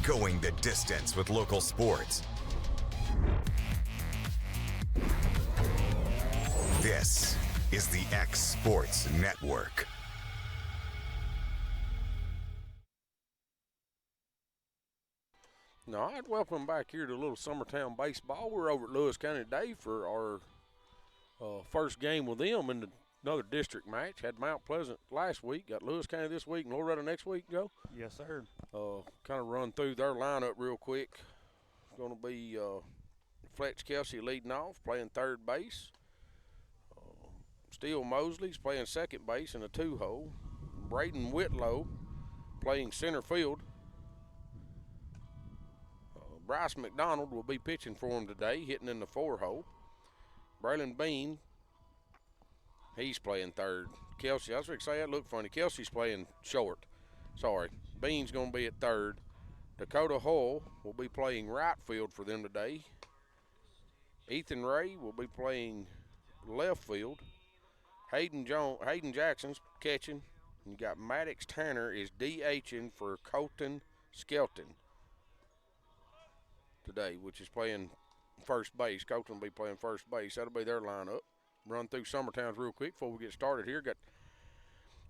going the distance with local sports. This is the X Sports Network. All right, welcome back here to Little Summertown Baseball. We're over at Lewis County today for our first game with them in another district match. Had Mount Pleasant last week, got Lewis County this week, and Loretta next week, Joe? Yes, sir. Kind of run through their lineup real quick. It's going to be Fletch Kelsey leading off, playing third base. Steele Mosley's playing second base in a two-hole. Braden Whitlow playing center field. Bryce McDonald will be pitching for him today, hitting in the four-hole. Braylon Bean, he's playing third. Kelsey, I was going to say that looked funny. Kelsey's playing short. Sorry. Bean's going to be at third. Dakota Hull will be playing right field for them today. Ethan Ray will be playing left field. Hayden Jackson's catching. And you got Maddox Tanner is DHing for Colton Skelton today, which is playing first base. Colton will be playing first base. That'll be their lineup. Run through Summertown's real quick before we get started here. Got,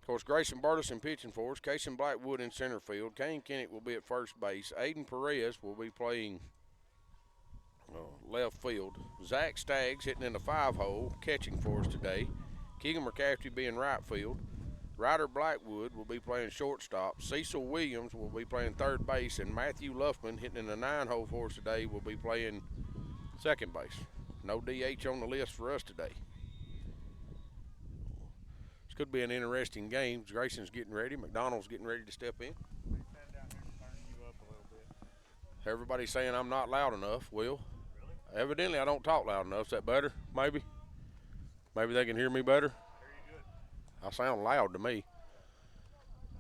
of course, Grayson Burleson pitching for us. Casey Blackwood in center field. Kane Kennett will be at first base. Aiden Perez will be playing left field. Zach Staggs hitting in the five-hole, catching for us today. Keegan McCafferty being right field. Ryder Blackwood will be playing shortstop. Cecil Williams will be playing third base, and Matthew Luffman hitting in the nine-hole for us today will be playing second base. No DH on the list for us today. This could be an interesting game. Grayson's getting ready. McDonald's getting ready to step in. Everybody's saying I'm not loud enough. Will? Really? Evidently I don't talk loud enough. Is that better? Maybe? Maybe they can hear me better? I sound loud to me.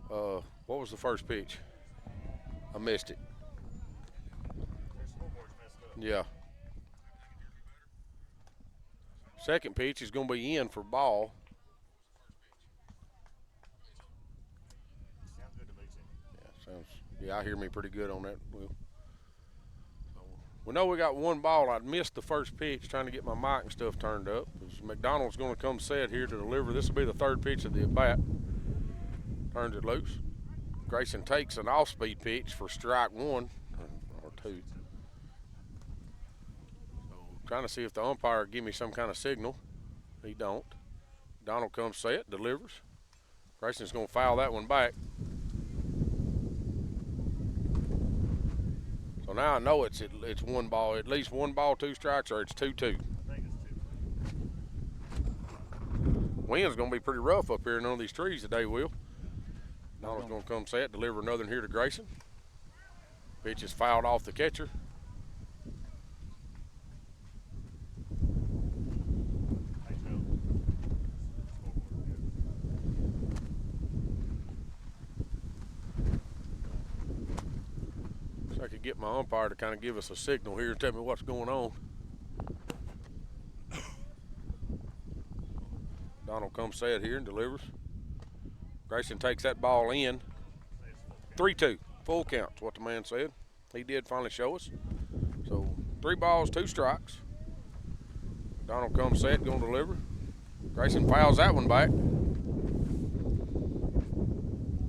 What was the first pitch? I missed it. Yeah. Second pitch is going to be in for ball. Sounds good to me, too. Yeah, I hear me pretty good on that, Will. We know we got one ball. I missed the first pitch trying to get my mic and stuff turned up. McDonald's going to come set here to deliver. This will be the third pitch of the at-bat. Turns it loose. Grayson takes an off-speed pitch for strike one or two. So trying to see if the umpire give me some kind of signal. He don't. Donald comes set, delivers. Grayson's going to foul that one back. So now I know it's one ball, at least one ball, two strikes, or it's 2-2. I think it's 2. Wind's going to be pretty rough up here in under these trees today, Will. Donald's going to come set, deliver another one here to Grayson. Pitch is fouled off the catcher. So I could get my umpire to kind of give us a signal here and tell me what's going on. Donald comes set here and delivers. Grayson takes that ball in. 3-2. Full count's what the man said. He did finally show us. So 3 balls, 2 strikes. Donald comes set, going to deliver. Grayson fouls that one back.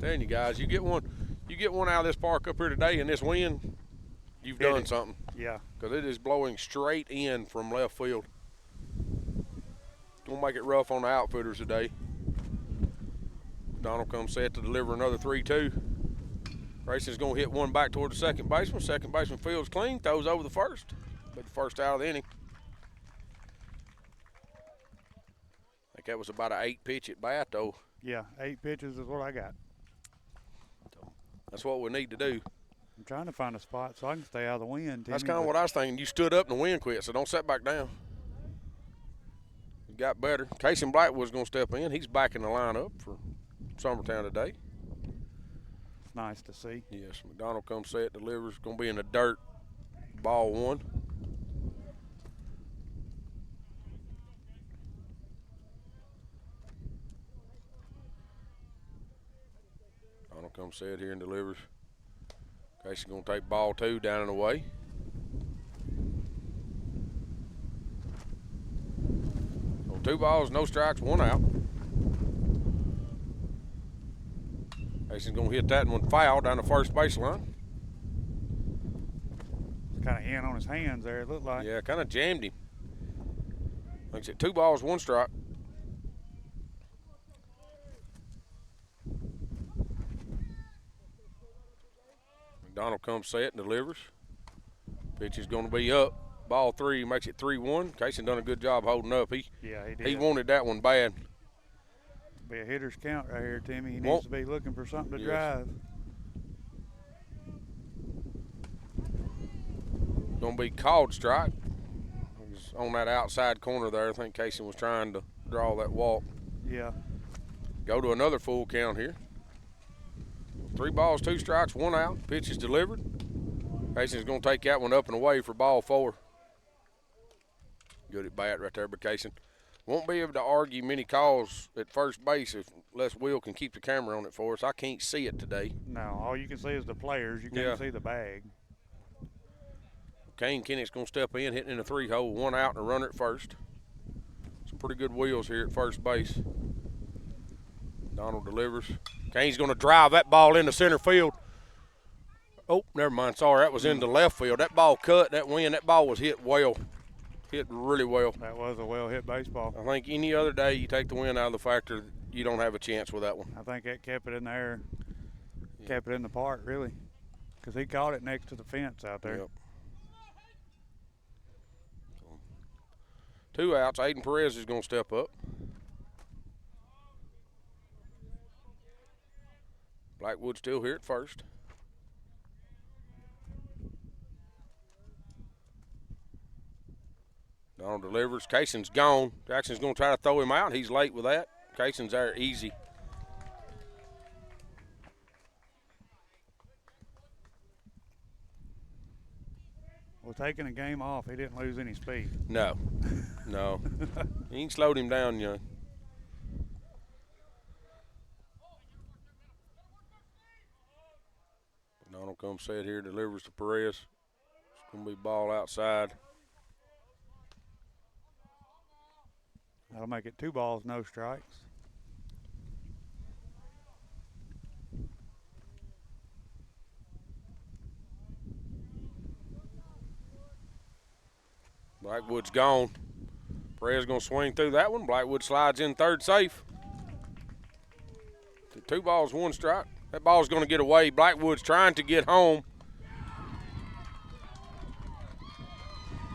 Telling you guys, you get one out of this park up here today in this wind, you've done something. Yeah. Because it is blowing straight in from left field. Gonna make it rough on the outfitters today. Donald comes set to deliver another 3-2. Grayson's gonna hit one back toward the second baseman. Second baseman fields clean, throws over the first. But the first out of the inning. I think that was about an 8-pitch at bat though. Yeah, 8 pitches is what I got. That's what we need to do. I'm trying to find a spot so I can stay out of the wind. That's kind of what I was thinking. You stood up and the wind quit, so don't sit back down. You got better. Casey Blackwood's going to step in. He's back in the lineup for Summertown today. It's nice to see. Yes, McDonald comes set, delivers. Going to be in the dirt. Ball one. Donald comes set here and delivers. Casey's going to take ball 2 down and away. So 2 balls, no strikes, 1 out. Casey's going to hit that one foul down the first baseline. Kind of in on his hands there, it looked like. Yeah, kind of jammed him. Makes it 2 balls, 1 strike. McDonald comes set and delivers. Pitch is going to be up. Ball 3 makes it 3-1. Casey done a good job holding up. Yeah, he did. He wanted that one bad. Be a hitter's count right here, Timmy. He Won't- needs to be looking for something to Yes. drive. Going to be called strike. It was on that outside corner there. I think Casey was trying to draw that walk. Yeah. Go to another full count here. 3 balls, 2 strikes, 1 out. Pitch is delivered. Casey's going to take that one up and away for ball 4. Good at bat right there by Casey. Won't be able to argue many calls at first base unless Will can keep the camera on it for us. I can't see it today. No, all you can see is the players. You can't Yeah. see the bag. Kane Kennett's going to step in, hitting in the 3-hole, 1 out and a runner at first. Some pretty good wheels here at first base. Donald delivers. Kane's going to drive that ball into center field. Oh, never mind. Sorry, that was into left field. That ball cut, that wind, that ball was hit well. Hit really well. That was a well-hit baseball. I think any other day you take the wind out of the factor, you don't have a chance with that one. I think that kept it in the air, kept it in the park, really, because he caught it next to the fence out there. Yep. 2 outs. Aiden Perez is going to step up. Blackwood still here at first. Donald delivers. Cason's gone. Jackson's going to try to throw him out. He's late with that. Cason's there easy. Well, taking a game off, he didn't lose any speed. No. No. He ain't slowed him down, young. Donald comes set here, delivers to Perez. It's going to be ball outside. That'll make it 2 balls, no strikes. Blackwood's gone. Perez going to swing through that one. Blackwood slides in third safe. 2 balls, 1 strike. That ball's going to get away. Blackwood's trying to get home.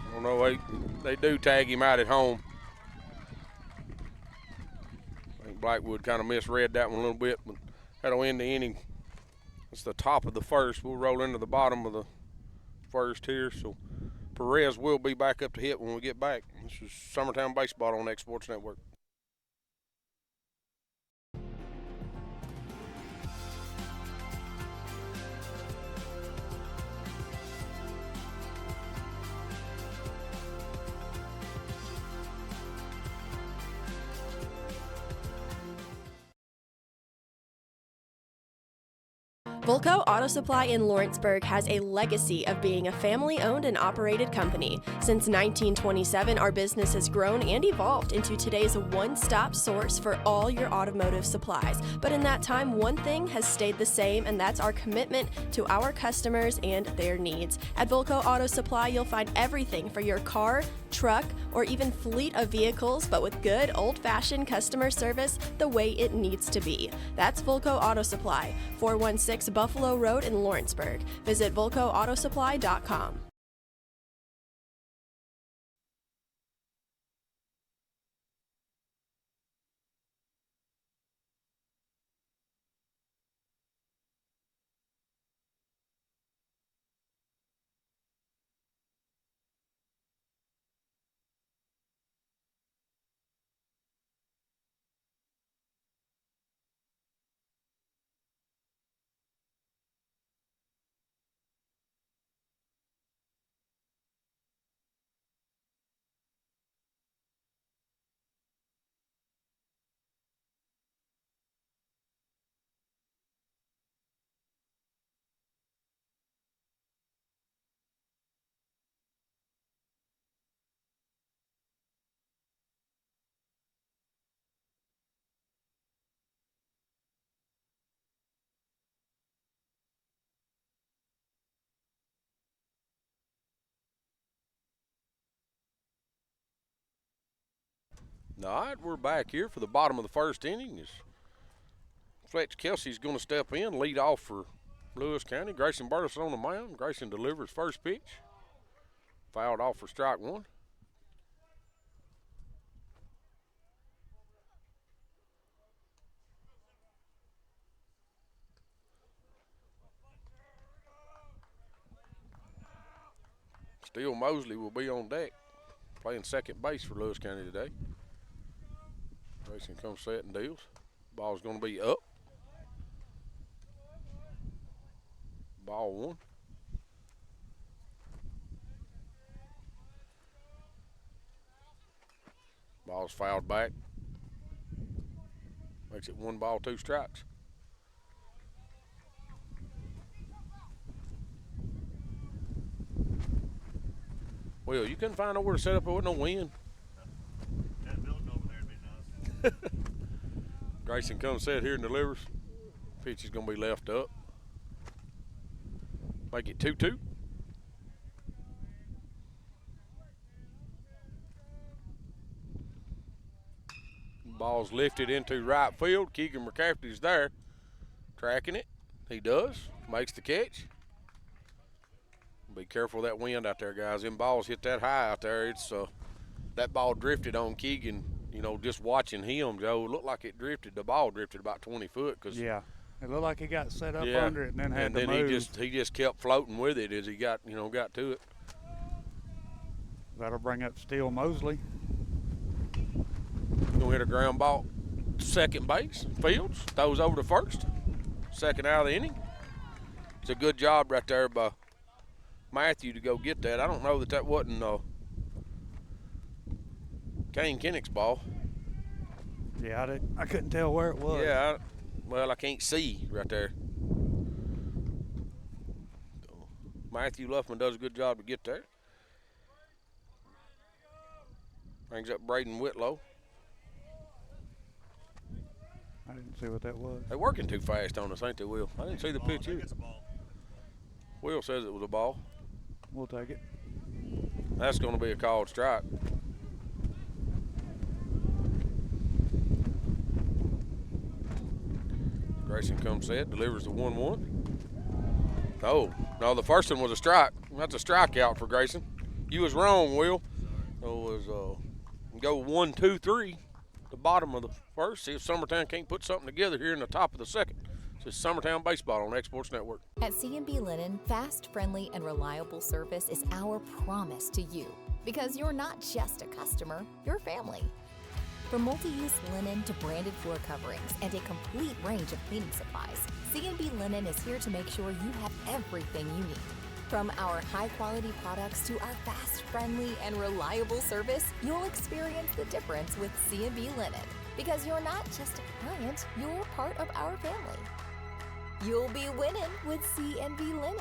I don't know, they do tag him out at home. I think Blackwood kind of misread that one a little bit, but that'll end the inning. It's the top of the first. We'll roll into the bottom of the first here, so Perez will be back up to hit when we get back. This is Summertown Baseball on X Sports Network. Volco Auto Supply in Lawrenceburg has a legacy of being a family-owned and operated company. Since 1927, our business has grown and evolved into today's one-stop source for all your automotive supplies. But in that time, one thing has stayed the same, and that's our commitment to our customers and their needs. At Volco Auto Supply, you'll find everything for your car, truck, or even fleet of vehicles, but with good old-fashioned customer service the way it needs to be. That's Volco Auto Supply, 416 Buffalo Road in Lawrenceburg. Visit VolcoAutosupply.com. All right, we're back here for the bottom of the first inning. Fletch Kelsey's going to step in, lead off for Lewis County. Grayson Burleson on the mound. Grayson delivers first pitch. Fouled off for strike one. Steele Mosley will be on deck, playing second base for Lewis County today. Grayson comes set and deals. Ball's going to be up. Ball one. Ball's fouled back. Makes it 1 ball, 2 strikes. Well, you couldn't find nowhere to set up with no wind. That building over there would be nice. Grayson comes set here and delivers. Pitch is going to be left up. Make it 2-2. Ball's lifted into right field. Keegan McCafferty's there, tracking it. He does. Makes the catch. Be careful of that wind out there, guys. Them balls hit that high out there. It's that ball drifted on Keegan. You know, just watching him, Joe, it looked like it drifted. The ball drifted about 20 foot. Yeah, it looked like he got set up under it and then had to then move. he just kept floating with it as he got to it. That'll bring up Steele Mosley. Gonna hit a ground ball, second base. Fields throws over to first. Second out of the inning. It's a good job right there by Matthew to go get that. I don't know that wasn't Kane Kinnick's ball. Yeah, I couldn't tell where it was. Yeah, I can't see right there. Matthew Luffman does a good job to get there. Brings up Braden Whitlow. I didn't see what that was. They're working too fast on us, ain't they, Will? I didn't see the pitch either. It's a ball. Will says it was a ball. We'll take it. That's going to be a called strike. Grayson comes set, delivers the 1-1. No, the first one was a strike. That's a strikeout for Grayson. You was wrong, Will. It was go 1, 2, 3. The bottom of the first. See if Summertown can't put something together here in the top of the second. It's Summertown Baseball on Exports Network. At C&B Linen, fast, friendly, and reliable service is our promise to you. Because you're not just a customer, you're family. From multi-use linen to branded floor coverings and a complete range of cleaning supplies, C&B Linen is here to make sure you have everything you need. From our high-quality products to our fast, friendly, and reliable service, you'll experience the difference with C&B Linen. Because you're not just a client, you're part of our family. You'll be winning with C&B Linen.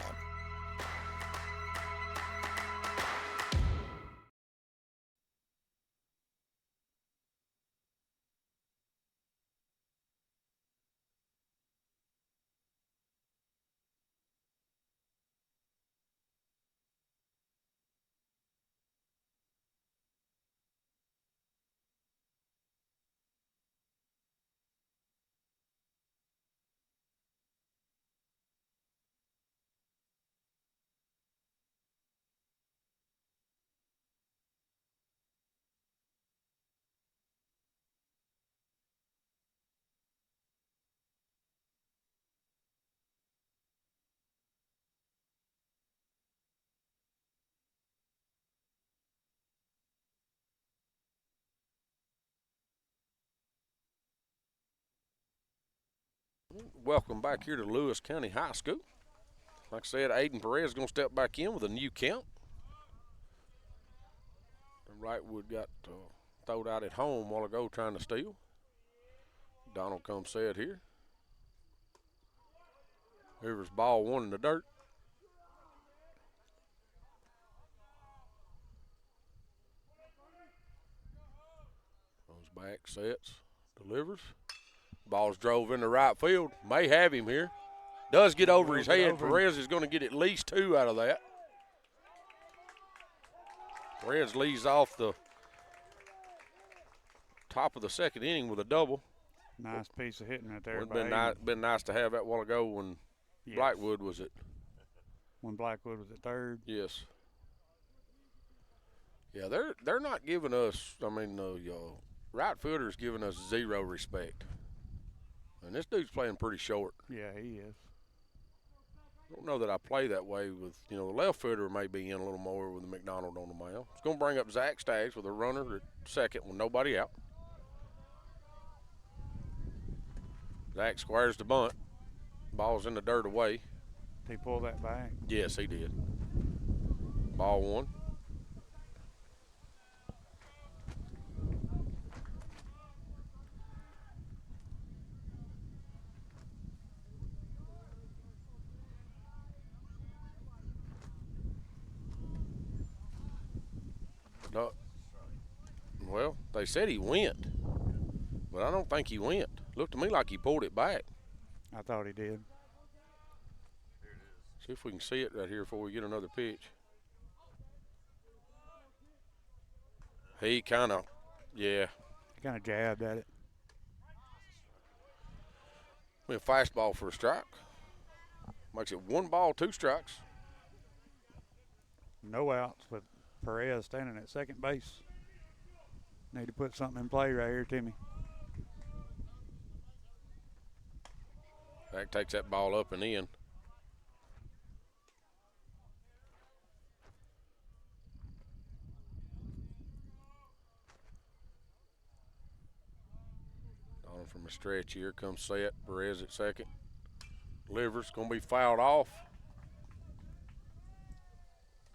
Welcome back here to Lewis County High School. Like I said, Aiden Perez is going to step back in with a new count. And Wrightwood got thrown out at home a while ago trying to steal. Donald comes set here. Here's ball one in the dirt. Goes back, sets, delivers. Ball's drove into right field. May have him here. Does get over his head. Perez is going to get at least 2 out of that. Perez leads off the top of the second inning with a double. Nice piece of hitting right there. Would by have Aiden. been nice to have that while ago when Yes. Blackwood was at. When Blackwood was at third. Yes. Yeah, they're not giving us. I mean, right fielder's giving us zero respect. And this dude's playing pretty short. Yeah, he is. I don't know that I play that way with, the left fielder may be in a little more with McDonald on the mound. It's going to bring up Zach Staggs with a runner at second with nobody out. Zach squares the bunt. Ball's in the dirt away. He pulled that back. Yes, he did. Ball one. No. Well, they said he went, but I don't think he went. Looked to me like he pulled it back. I thought he did. See if we can see it right here before we get another pitch. He kind of, yeah. He kind of jabbed at it. Went fastball for a strike. Makes it 1 ball, 2 strikes. No outs with Perez standing at second base. Need to put something in play right here, Timmy. Zach takes that ball up and in. On from a stretch here comes set. Perez at second. Delivers, going to be fouled off.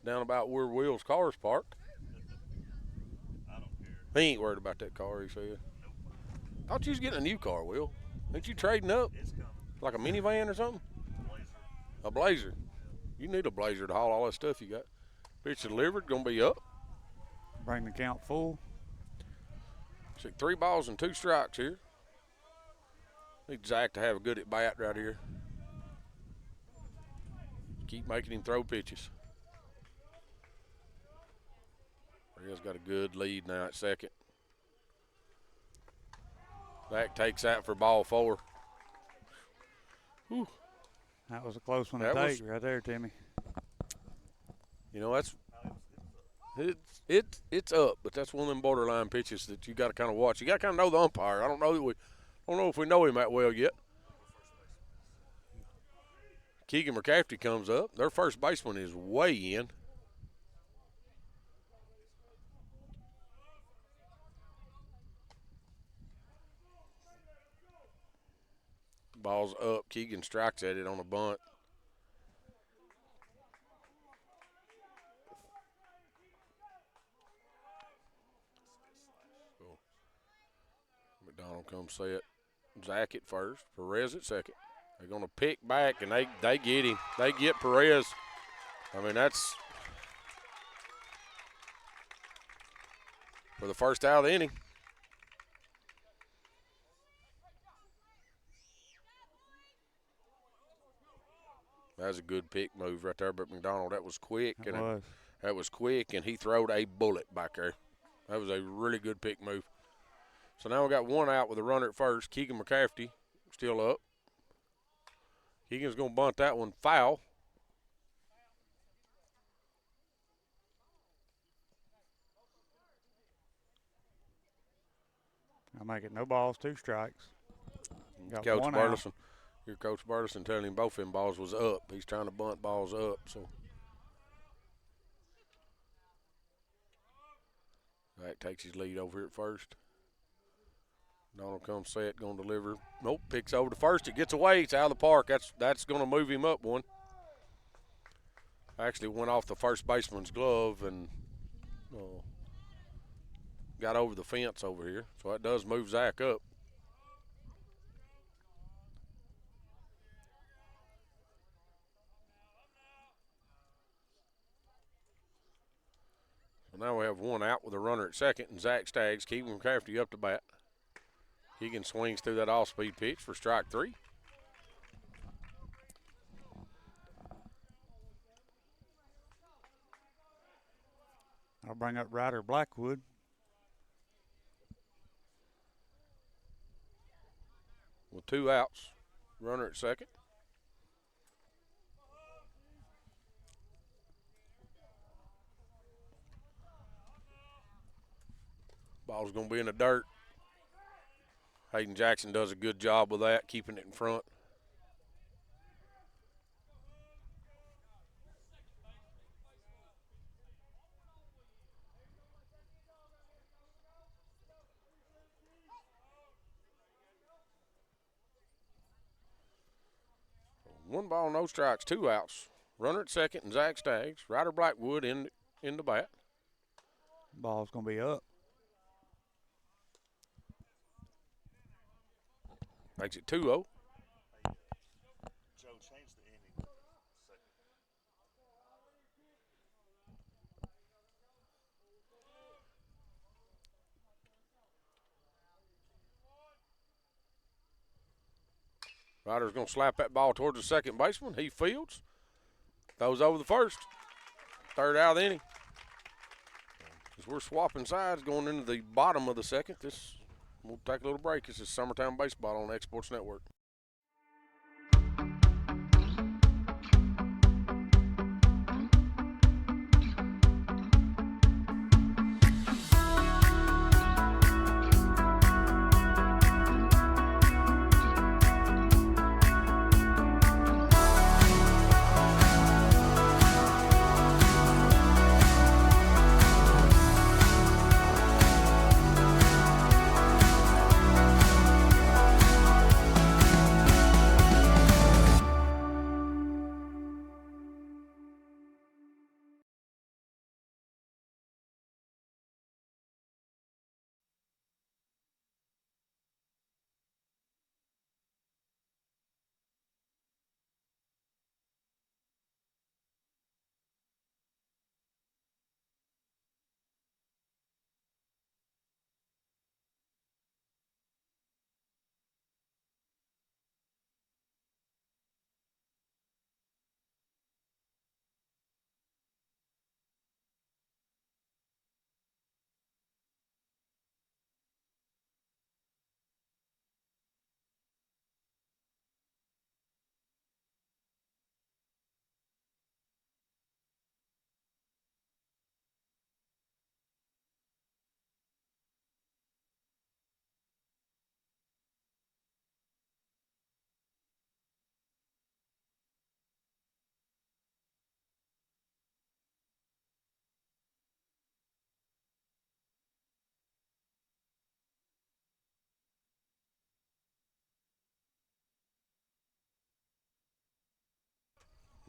Down about where Will's car is parked. I don't care. He ain't worried about that car, he said. Thought you was getting a new car, Will. Ain't you trading up? It's coming. Like a minivan or something? Blazer. A Blazer. You need a Blazer to haul all that stuff you got. Pitch delivered, going to be up. Bring the count full. See, 3 balls and 2 strikes here. Need Zach to have a good at bat right here. Keep making him throw pitches. He's got a good lead now at second. Zach takes that for ball 4. Whew. That was a close one to That was- take right there, Timmy. That's it's up, but that's one of them borderline pitches that you got to kind of watch. You got to kind of know the umpire. I don't know if we know him that well yet. Keegan McCafferty comes up. Their first baseman is way in. Ball's up. Keegan strikes at it on a bunt. McDonald comes set. Zach at first. Perez at second. They're going to pick back, and they get him. They get Perez. I mean, that's for the first out of the inning. That was a good pick move right there, but McDonald, that was quick. That was quick, and he throwed a bullet back there. That was a really good pick move. So now we got 1 out with a runner at first. Keegan McCafferty still up. Keegan's going to bunt that one foul. I'll make it no balls, 2 strikes. Got Coach 1 out. Burleson. Your Coach Burleson telling him both them balls was up. He's trying to bunt balls up. So Zach takes his lead over here at first. Donald comes set, going to deliver. Nope, picks over to first. It gets away. It's out of the park. That's going to move him up one. Actually went off the first baseman's glove and got over the fence over here. So that does move Zach up. So now we have 1 out with a runner at second, and Zach Staggs, Keegan McCafferty up to bat. Keegan swings through that off-speed pitch for strike 3. I'll bring up Ryder Blackwood. 2 outs. Runner at second. Ball's going to be in the dirt. Hayden Jackson does a good job with that, keeping it in front. One ball, no strikes, 2 outs. Runner at second and Zach Staggs. Ryder Blackwood in the bat. Ball's going to be up. Makes it 2-0. Joe, change the inning. Second. Ryder's going to slap that ball towards the second baseman. He fields. Throws over the first. Third out of the inning. As we're swapping sides going into the bottom of the second, we'll take a little break. This is Summertown Baseball on Exports Network.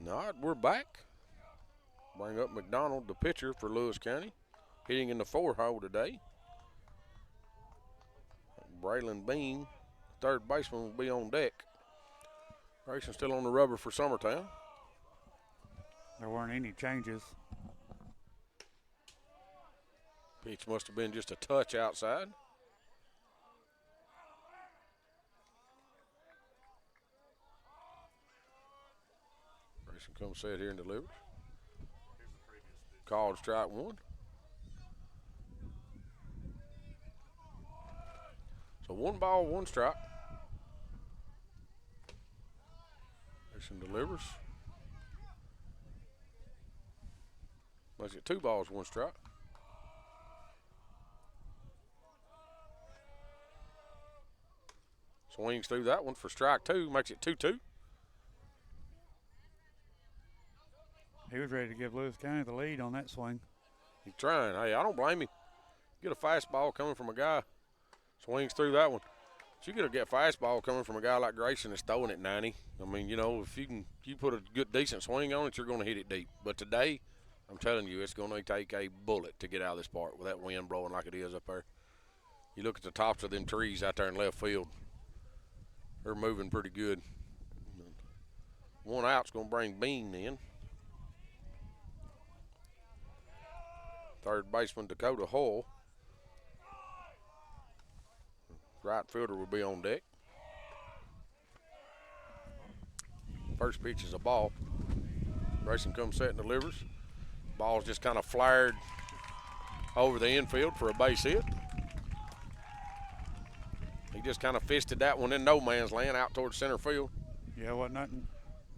All right, we're back. Bring up McDonald, the pitcher for Lewis County, hitting in the 4-hole today. Braylon Bean, third baseman, will be on deck. Grayson still on the rubber for Summertown. There weren't any changes. Pitch must have been just a touch outside. Grayson comes set here and delivers. Called strike one. So 1 ball, 1 strike. Grayson delivers. Makes it 2 balls, 1 strike. Swings through that one for strike 2, makes it 2-2. He was ready to give Lewis County the lead on that swing. He's trying. Hey, I don't blame him. Get a fastball coming from a guy. Swings through that one. But you get a fastball coming from a guy like Grayson that's throwing it 90. I mean, you know, if you put a good, decent swing on it, you're going to hit it deep. But today, I'm telling you, it's going to take a bullet to get out of this park with that wind blowing like it is up there. You look at the tops of them trees out there in left field. They're moving pretty good. 1 out's going to bring Bean in. Third baseman Dakota Hull. Right fielder will be on deck. First pitch is a ball. Grayson comes set and delivers. Ball's just kind of flared over the infield for a base hit. He just kind of fisted that one in no man's land out towards center field. Yeah, wasn't nothing.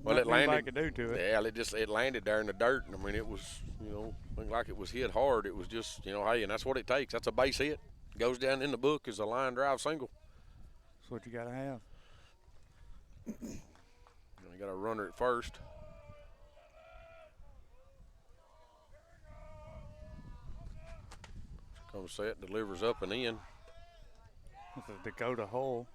Well, nothing it landed. anybody could do to it. Yeah, it landed there in the dirt. I mean, it was, looked like it was hit hard. It was just, hey, and that's what it takes. That's a base hit. Goes down in the book as a line drive single. That's what you got to have. You got a runner at first. Comes set, delivers up and in. That's a Dakota hole.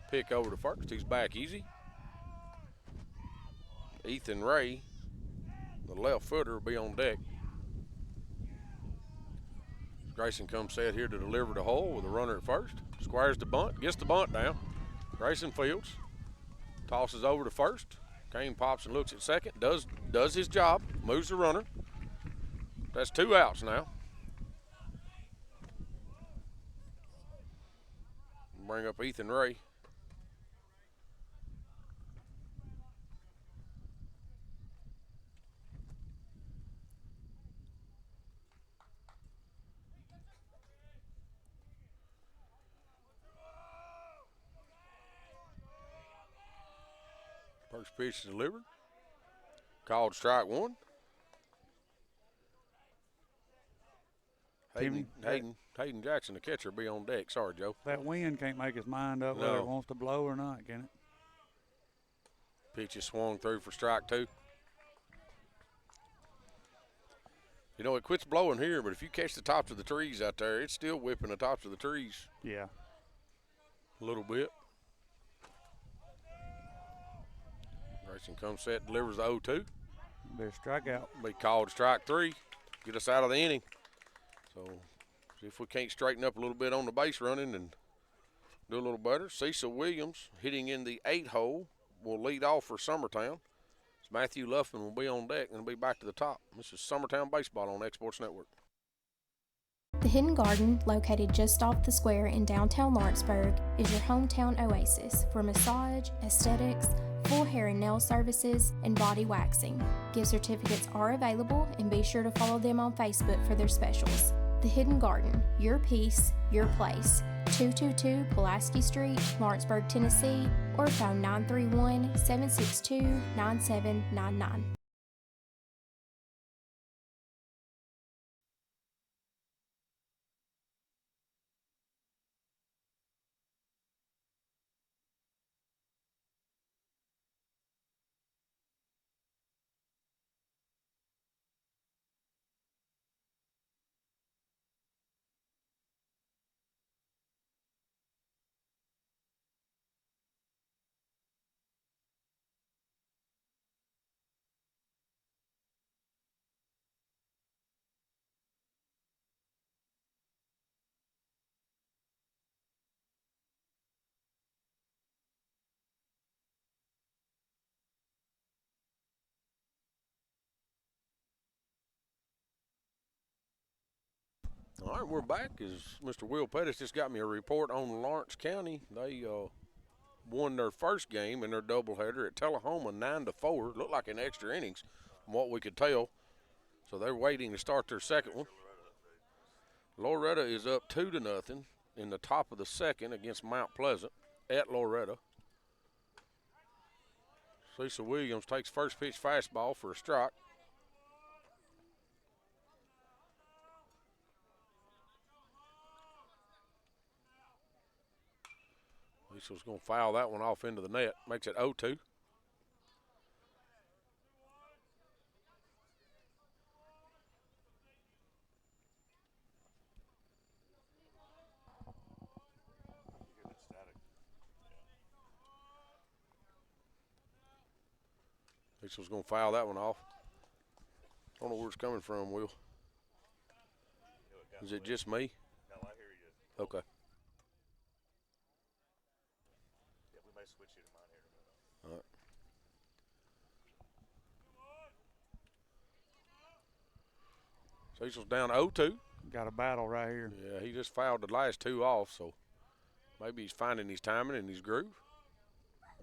Pick over to first. He's back easy. Ethan Ray, the left footer, will be on deck. Grayson comes set here to deliver the hole with a runner at first. Squires the bunt, gets the bunt down. Grayson fields, tosses over to first. Kane pops and looks at second, does his job, moves the runner. That's 2 outs now. Bring up Ethan Ray. First pitch is delivered. Called strike one. Hayden Jackson, the catcher, be on deck. Sorry, Joe. That wind can't make his mind up whether it wants to blow or not, can it? Pitch is swung through for strike two. It quits blowing here, but if you catch the tops of the trees out there, it's still whipping the tops of the trees. Yeah. A little bit. Grayson comes set, delivers the 0-2. Be a strikeout. Be called strike three. Get us out of the inning. So, see if we can't straighten up a little bit on the base running and do a little better. Cecil Williams hitting in the 8 hole will lead off for Summertown. Matthew Luffman will be on deck and be back to the top. This is Summertown Baseball on Exports Network. The Hidden Garden, located just off the square in downtown Lawrenceburg, is your hometown oasis for massage, aesthetics, full hair and nail services, and body waxing. Gift certificates are available, and be sure to follow them on Facebook for their specials. The Hidden Garden, your peace, your place. 222 Pulaski Street, Lawrenceburg, Tennessee, or phone 931-762-9799. All right, we're back. As Mr. Will Pettis just got me a report on Lawrence County. They won their first game in their doubleheader at Tullahoma 9-4. Looked like an extra innings from what we could tell. So they're waiting to start their second one. Loretta is up 2-0 in the top of the second against Mount Pleasant at Loretta. Cecil Williams takes first pitch fastball for a strike. Cecil's going to foul that one off into the net. Makes it 0-2. Cecil's going to foul that one off. Don't know where it's coming from, Will. Is it just me? No, I hear you. Okay. Yeah, we may switch you to mine here in a minute. All right. Cecil's down 0-2. Got a battle right here. Yeah, he just fouled the last two off, so maybe he's finding his timing and his groove.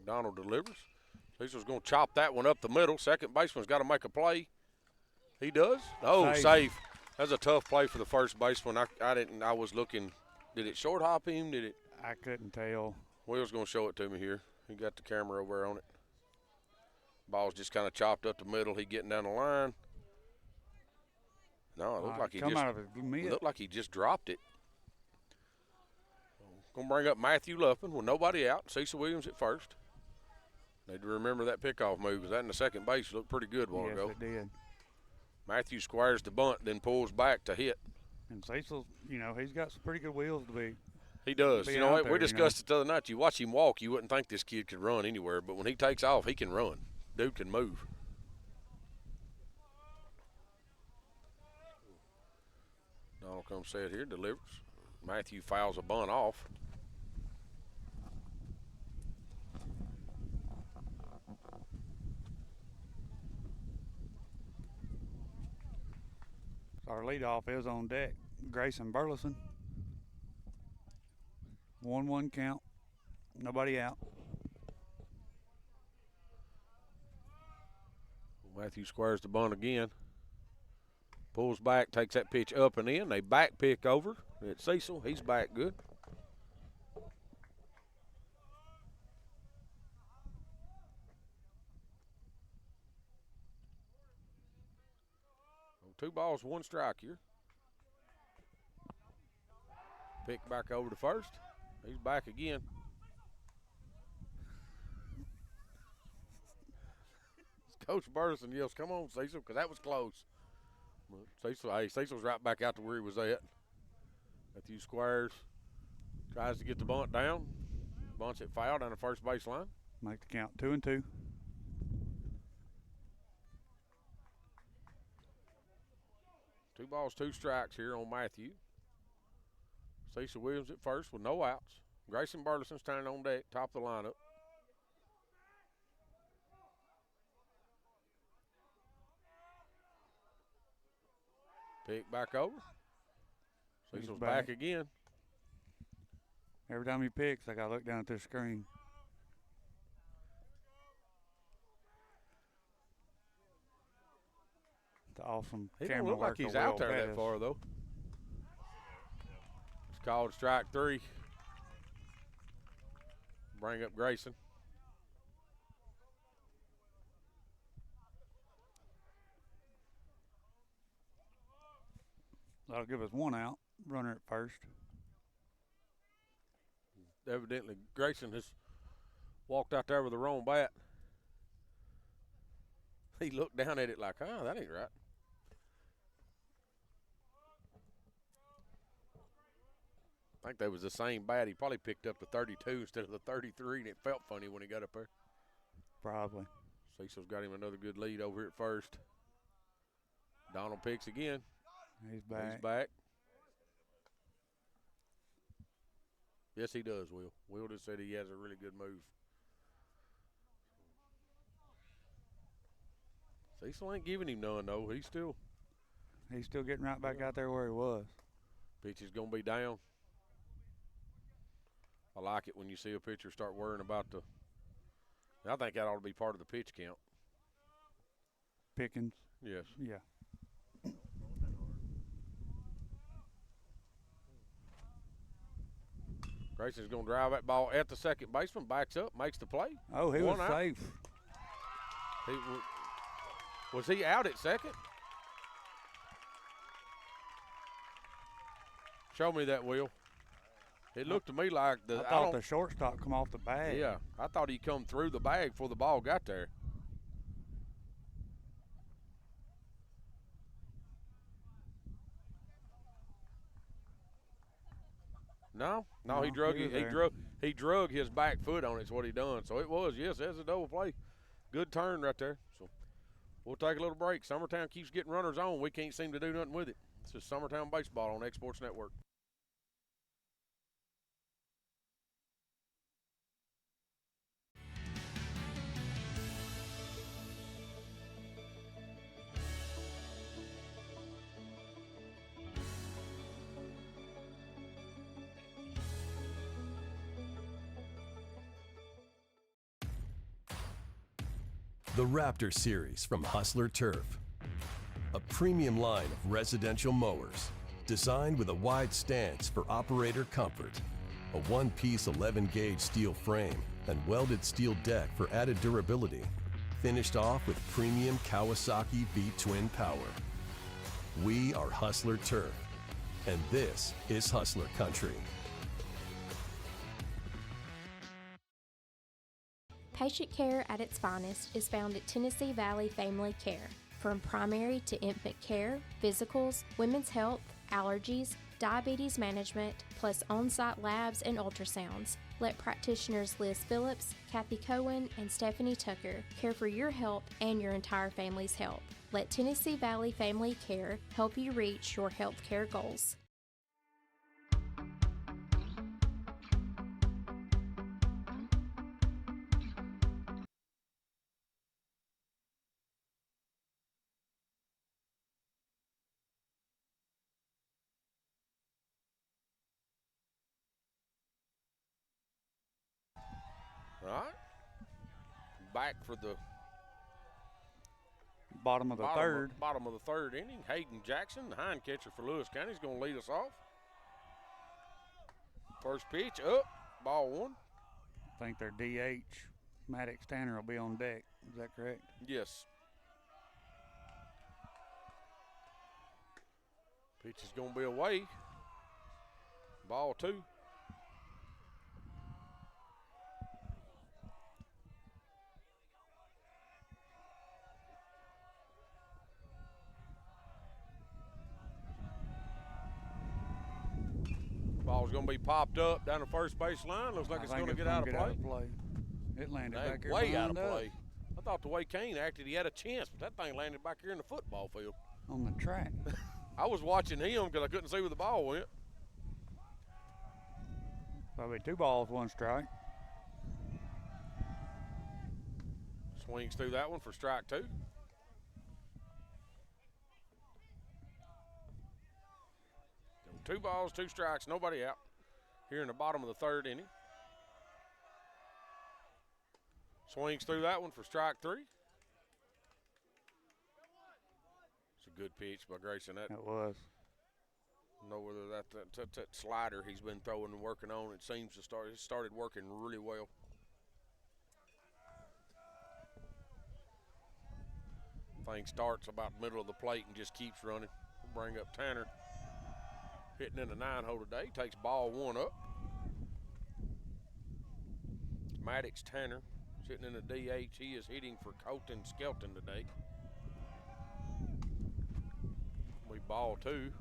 Donald delivers. Cecil's going to chop that one up the middle. Second baseman's got to make a play. He does. Oh, Safe. safe. That's a tough play for the first baseman. I was looking. Did it short hop him? Did it? I couldn't tell. Will's going to show it to me here. He got the camera over there on it. Ball's just kind of chopped up the middle. He getting down the line. No, it looked like he come just out of his mitt. looked like he just dropped it. Going to bring up Matthew Luppin with nobody out. Cecil Williams at first. Need to remember that pickoff move because that in the second base looked pretty good a while ago. Yes, it did. Matthew squares the bunt, then pulls back to hit. And Cecil, he's got some pretty good wheels to be. He does. Be You know out what? there, We discussed it the other night. You watch him walk, you wouldn't think this kid could run anywhere, but when he takes off, he can run. Dude can move. Donald comes set here, delivers. Matthew fouls a bunt off. Our leadoff is on deck. Grayson Burleson. 1-1 count. Nobody out. Matthew squares the bunt again. Pulls back, takes that pitch up and in. They back pick over. It's Cecil. He's back good. Two balls, one strike here. Pick back over to first. He's back again. Coach Burleson yells, "Come on, Cecil," because that was close. But Cecil's right back out to where he was at. Matthew Squires tries to get the bunt down. Bunts it foul down the first baseline. Make the count 2-2. Two balls, two strikes here on Matthew. Cecil Williams at first with no outs. Grayson Burleson's standing on deck, top of the lineup. Pick back over. Cecil's back again. Every time he picks, I got to look down at the screen. The awesome He camera don't look like work he's of out Will there that Pettis. far, though. It's called strike three. Bring up Grayson. That'll give us one out. Runner at first. Evidently, Grayson has walked out there with the wrong bat. He looked down at it like, that ain't right. I think that was the same bat. He probably picked up the 32 instead of the 33, and it felt funny when he got up there. Probably. Cecil's got him another good lead over here at first. Donald picks again. He's back. He's back. Yes, he does, Will. Will just said he has a really good move. Cecil ain't giving him none, though. He's still getting right back out there where he was. pitch is going to be down. I like it when you see a pitcher start worrying about the – I think that ought to be part of the pitch count. Pickens. Yes. Yeah. Grayson's going to drive that ball at the second baseman, backs up, makes the play. Oh, he was safe. Was he out at second? Show me that, Will. It looked to me like I thought the shortstop come off the bag. Yeah, I thought he come through the bag before the ball got there. No, he drug his back foot on it. Is what he done. So it was, yes, that's a double play. Good turn right there. So we'll take a little break. Summertown keeps getting runners on. We can't seem to do nothing with it. This is Summertown Baseball on Exports Network. The Raptor Series from Hustler Turf. A premium line of residential mowers designed with a wide stance for operator comfort. A one-piece 11-gauge steel frame and welded steel deck for added durability. Finished off with premium Kawasaki V-twin power. We are Hustler Turf, and this is Hustler Country. Patient care at its finest is found at Tennessee Valley Family Care. From primary to infant care, physicals, women's health, allergies, diabetes management, plus on-site labs and ultrasounds. Let practitioners Liz Phillips, Kathy Cohen, and Stephanie Tucker care for your health and your entire family's health. Let Tennessee Valley Family Care help you reach your health care goals. All right. Back for the Bottom of the third. Bottom of the third inning. Hayden Jackson, the hind catcher for Lewis County, is going to lead us off. First pitch up, ball one. I think their DH, Maddox Tanner, will be on deck. Is that correct? Yes. Pitch is going to be away. Ball two. Ball's going to be popped up down the first base line. Looks like it's going to get out of play. It landed back here way out of behind us. play. I thought the way Kane acted, he had a chance, but that thing landed back here in the football field. On the track. I was watching him because I couldn't see where the ball went. Probably 2 balls, 1 strike. Swings through that one for strike 2. Two balls, 2 strikes, nobody out here in the bottom of the third inning. Swings through that one for strike 3. It's a good pitch by Grayson. It was. Know whether that slider he's been throwing and working on, it seems to started working really well. Thing starts about middle of the plate and just keeps running. We'll bring up Tanner. Hitting in the 9-hole today, takes ball 1 up. Maddox Tanner sitting in the DH. He is hitting for Colton Skelton today. We ball 2.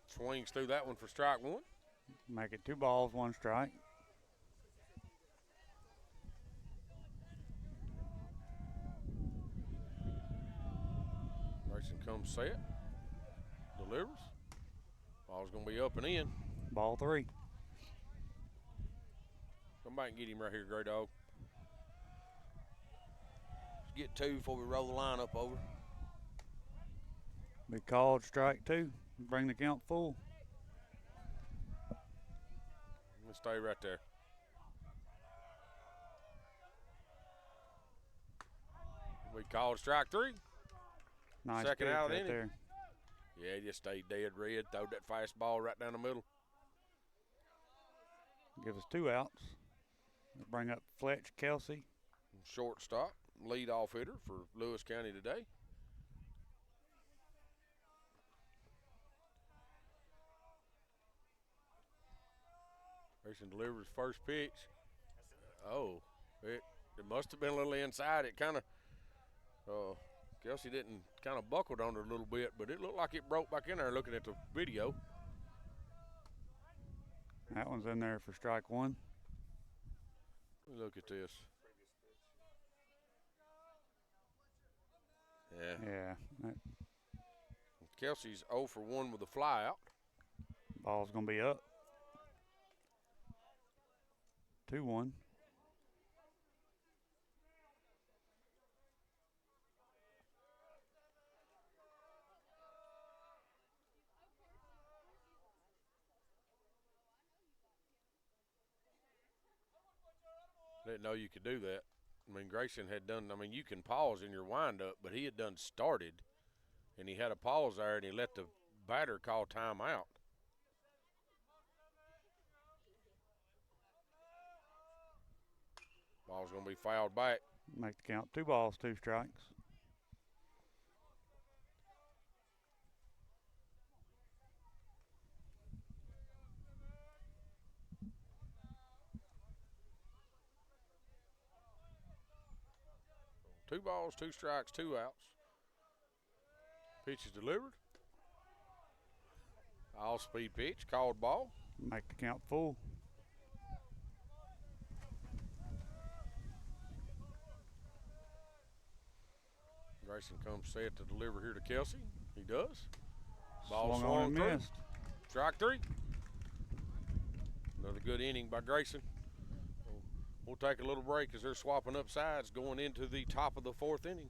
Swings through that one for strike 1. Make it 2 balls, 1 strike. Grayson comes set. Delivers. Ball's going to be up and in. Ball 3. Come back and get him right here, Gray Dog. Let's get 2 before we roll the line up over. Be called strike 2. Bring the count full. Let's stay right there. We called strike 3. Nice Second pitch out of the right inning. there. Yeah, he just stayed dead red. Throwed that fast ball right down the middle. Give us 2 outs. We'll bring up Fletch Kelsey. Shortstop, leadoff hitter for Lewis County today. Grayson delivers first pitch. Oh, it must have been a little inside. It kind of, Kelsey didn't kind of buckled on her a little bit, but it looked like it broke back in there looking at the video. That one's in there for strike 1. Look at this. Yeah. Yeah. Kelsey's 0 for 1 with a fly out. Ball's going to be up. 2-1. Didn't know you could do that. I mean, Grayson had done, I mean, you can pause in your windup, but he had done started, and he had a pause there, and he let the batter call timeout. Ball's going to be fouled back. Make the count 2 balls, 2 strikes. Two balls, 2 strikes, 2 outs. Pitch is delivered. All-speed pitch, called ball. Make the count full. Grayson comes set to deliver here to Kelsey. He does. Ball Swung on and through. missed. Strike 3. Another good inning by Grayson. We'll take a little break as they're swapping up sides going into the top of the 4th inning.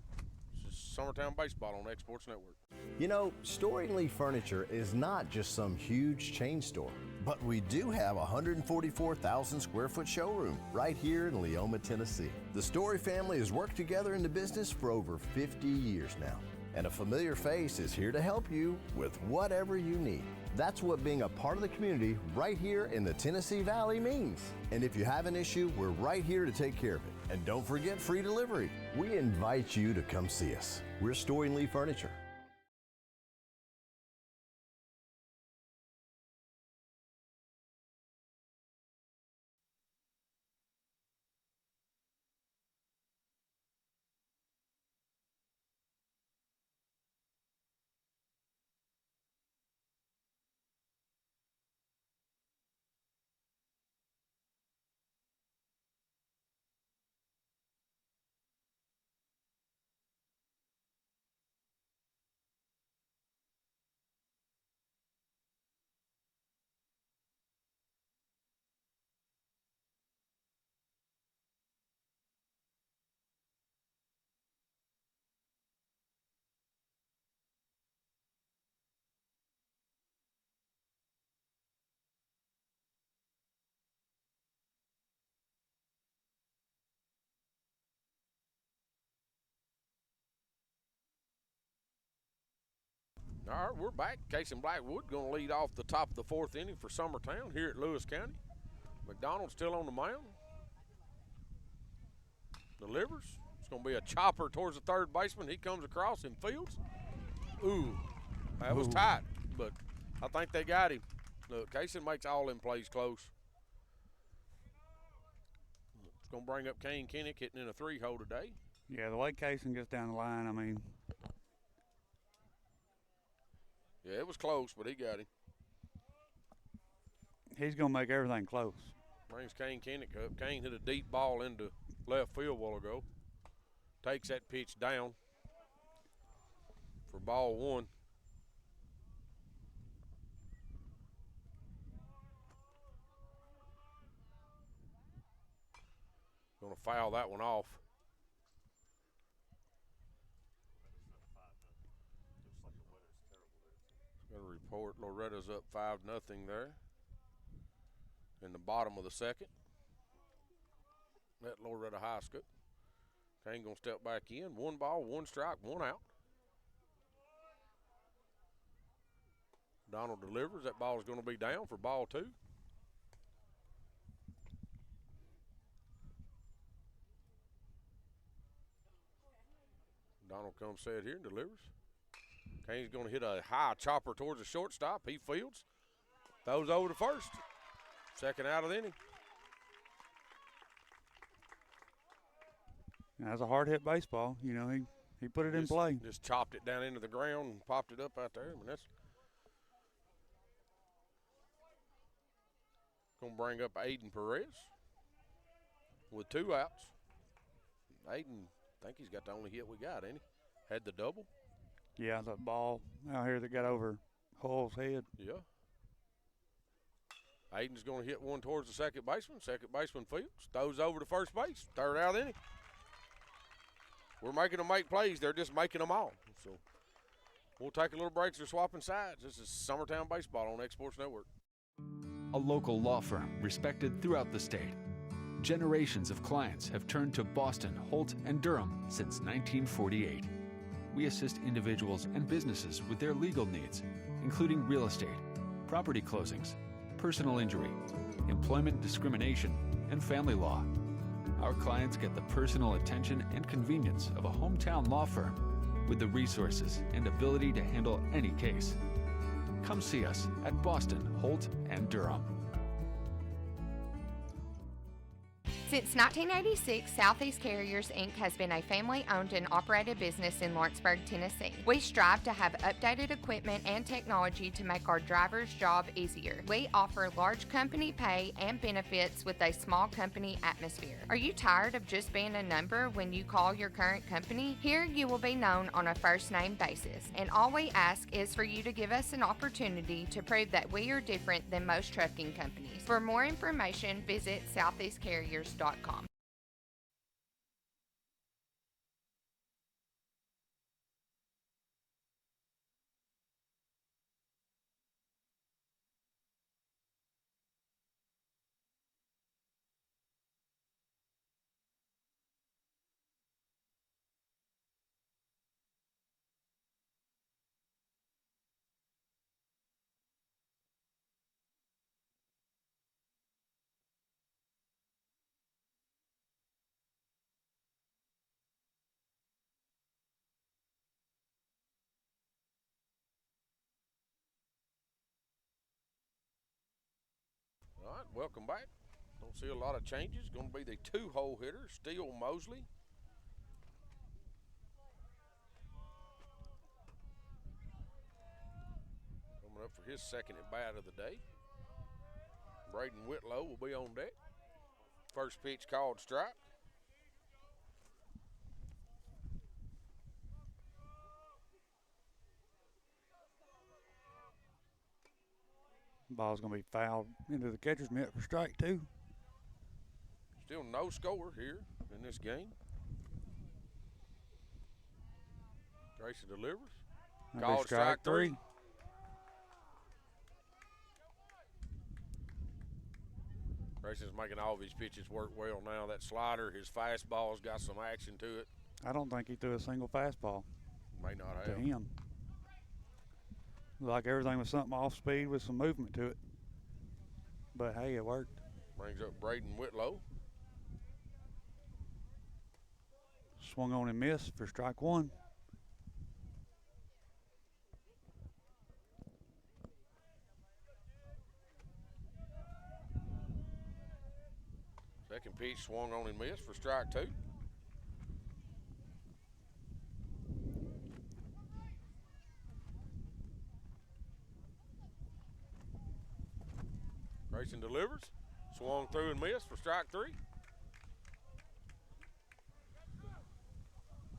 This is Summertown Baseball on X Sports Network. You know, Storing Lee Furniture is not just some huge chain store, but we do have a 144,000 square foot showroom right here in Leoma, Tennessee. The Story family has worked together in the business for over 50 years now, and a familiar face is here to help you with whatever you need. That's what being a part of the community right here in the Tennessee Valley means. And if you have an issue, we're right here to take care of it. And don't forget free delivery. We invite you to come see us. We're Storing Lee Furniture. All right, we're back. Casey Blackwood going to lead off the top of the 4th inning for Summertown here at Lewis County. McDonald still on the mound. Delivers. It's going to be a chopper towards the 3rd baseman. He comes across and fields. Ooh, that was tight, but I think they got him. Look, Casey makes all them plays close. It's going to bring up Kane Kinnick hitting in a 3-hole today. Yeah, the way Kaysen gets down the line, I mean. Yeah, it was close, but he got him. He's going to make everything close. Brings Kane Kinnick up. Kane hit a deep ball into left field a while ago. Takes that pitch down for ball 1. Going to foul that one off. Got a report. Loretta's up 5-0 there in the bottom of the 2nd. At Loretta High School. Kane gonna step back in. 1 ball, 1 strike, 1 out. Donald delivers. That ball is going to be down for ball 2. Donald comes set here and delivers. Kane's going to hit a high chopper towards the shortstop. He fields. Throws over to first. 2nd out of the inning. That's a hard hit baseball. You know, he put it in play. Just chopped it down into the ground and popped it up out there. I mean, that's going to bring up Aiden Perez with 2 outs. Aiden, I think he's got the only hit we got, ain't he? Had the double. Yeah, the ball out here that got over Hull's head. Yeah. Aiden's going to hit one towards the 2nd baseman. 2nd baseman fields. Throws over to first base. 3rd out of the inning. We're making them make plays. They're just making them all. So we'll take a little break. They're swapping sides. This is Summertown Baseball on X Sports Network. A local law firm respected throughout the state. Generations of clients have turned to Boston, Holt, and Durham since 1948. We assist individuals and businesses with their legal needs, including real estate, property closings, personal injury, employment discrimination, and family law. Our clients get the personal attention and convenience of a hometown law firm with the resources and ability to handle any case. Come see us at Boston, Holt, and Durham. Since 1986, Southeast Carriers, Inc. has been a family-owned and operated business in Lawrenceburg, Tennessee. We strive to have updated equipment and technology to make our drivers' job easier. We offer large company pay and benefits with a small company atmosphere. Are you tired of just being a number when you call your current company? Here you will be known on a first-name basis, and all we ask is for you to give us an opportunity to prove that we are different than most trucking companies. For more information, visit southeastcarriers.com. All right, welcome back. Don't see a lot of changes. Going to be the two-hole hitter, Steele Mosley. Coming up for his second at bat of the day. Braden Whitlow will be on deck. First pitch called strike. Ball's going to be fouled into the catcher's mitt for strike two. Still no score here in this game. Grayson delivers. Called strike three. Grayson's making all of his pitches work well now. That slider, his fastball's got some action to it. I don't think he threw a single fastball. May not to have. him. Like everything was something off speed with some movement to it. But hey, it worked. Brings up Braden Whitlow. Swung on and missed for strike one. Second pitch swung on and missed for strike two. Grayson delivers. Swung through and missed for strike three.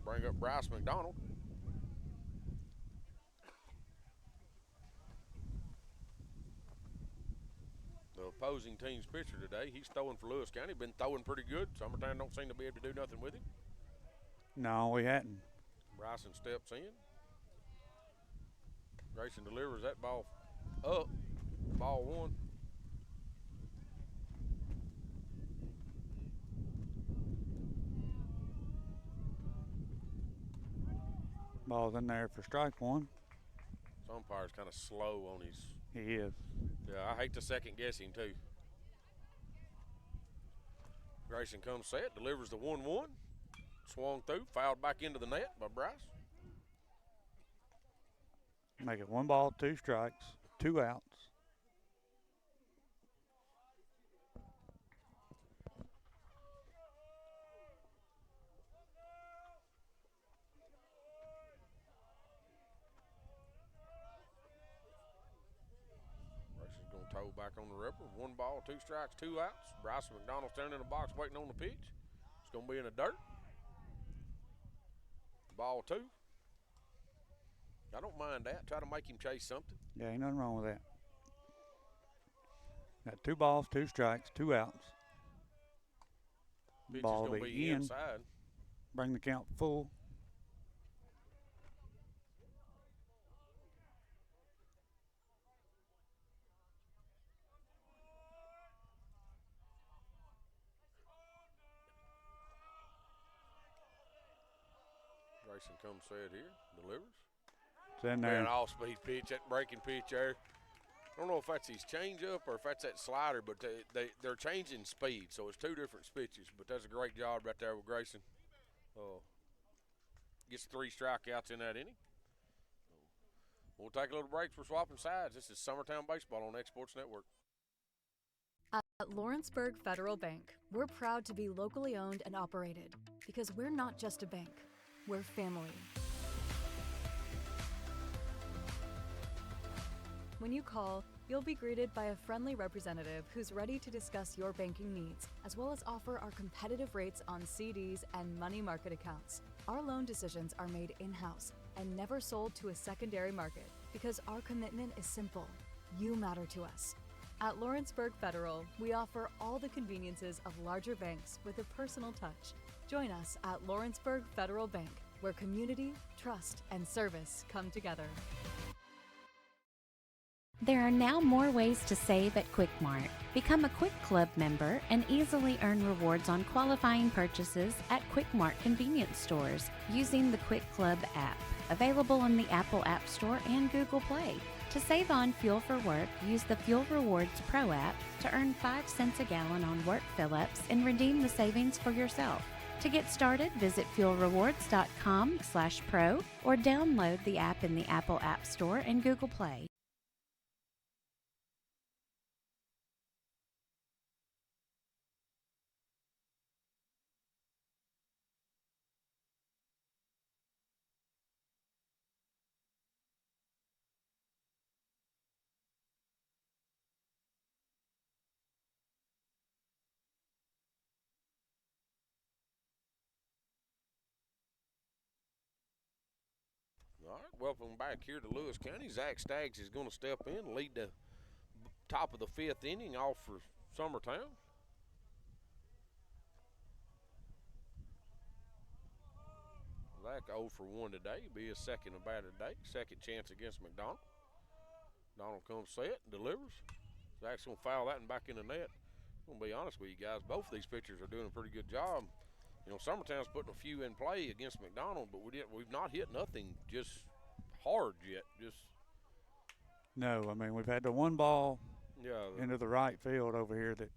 Bring up Bryce McDonald. The opposing team's pitcher today, he's throwing for Lewis County. Been throwing pretty good. Summertown don't seem to be able to do nothing with him. No, we hadn't. Bryson steps in. Grayson delivers that ball up. Ball one. Ball's in there for strike one. This umpire's kind of slow on his. He is. Yeah, I hate to second guess him too. Grayson comes set, delivers the 1-1. Swung through, fouled back into the net by Bryce. Make it 1 ball, 2 strikes, 2 outs. Toe back on the rubber. 1 ball, 2 strikes, 2 outs. Bryce McDonald standing in the box waiting on the pitch. It's going to be in the dirt. Ball 2. I don't mind that. Try to make him chase something. Yeah, ain't nothing wrong with that. Got 2 balls, 2 strikes, 2 outs. Pitch Ball is going to be in. inside. Bring the count full. Grayson comes set here, delivers. It's in there. An off-speed pitch, that breaking pitch there. I don't know if that's his changeup or if that's that slider, but they're changing speed, so it's two different pitches. But that's a great job right there with Grayson. Gets 3 strikeouts in that inning. We'll take a little break. We're swapping sides. This is Summertown Baseball on Exports Network. At Lawrenceburg Federal Bank, we're proud to be locally owned and operated because we're not just a bank, we're family. When you call, you'll be greeted by a friendly representative who's ready to discuss your banking needs, as well as offer our competitive rates on CDs and money market accounts. Our loan decisions are made in-house and never sold to a secondary market because our commitment is simple. You matter to us. At Lawrenceburg Federal, we offer all the conveniences of larger banks with a personal touch. Join us at Lawrenceburg Federal Bank, where community, trust, and service come together. There are now more ways to save at Quick Mart. Become a Quick Club member and easily earn rewards on qualifying purchases at Quick Mart convenience stores using the Quick Club app, available on the Apple App Store and Google Play. To save on fuel for work, use the Fuel Rewards Pro app to earn 5 cents a gallon on work fill-ups and redeem the savings for yourself. To get started, visit fuelrewards.com/pro or download the app in the Apple App Store and Google Play. All right, welcome back here to Lewis County. Zach Staggs is going to step in, lead the top of the 5th inning off for Summertown. Zach 0 for 1 today. Be his second at bat today. Second chance against McDonald. Donald comes set, delivers. Zach's going to foul that and back in the net. I'm going to be honest with you guys, both of these pitchers are doing a pretty good job. You know, Summertown's putting a few in play against McDonald, but we've not hit nothing just hard yet. No, I mean, we've had the one ball into the right field over here that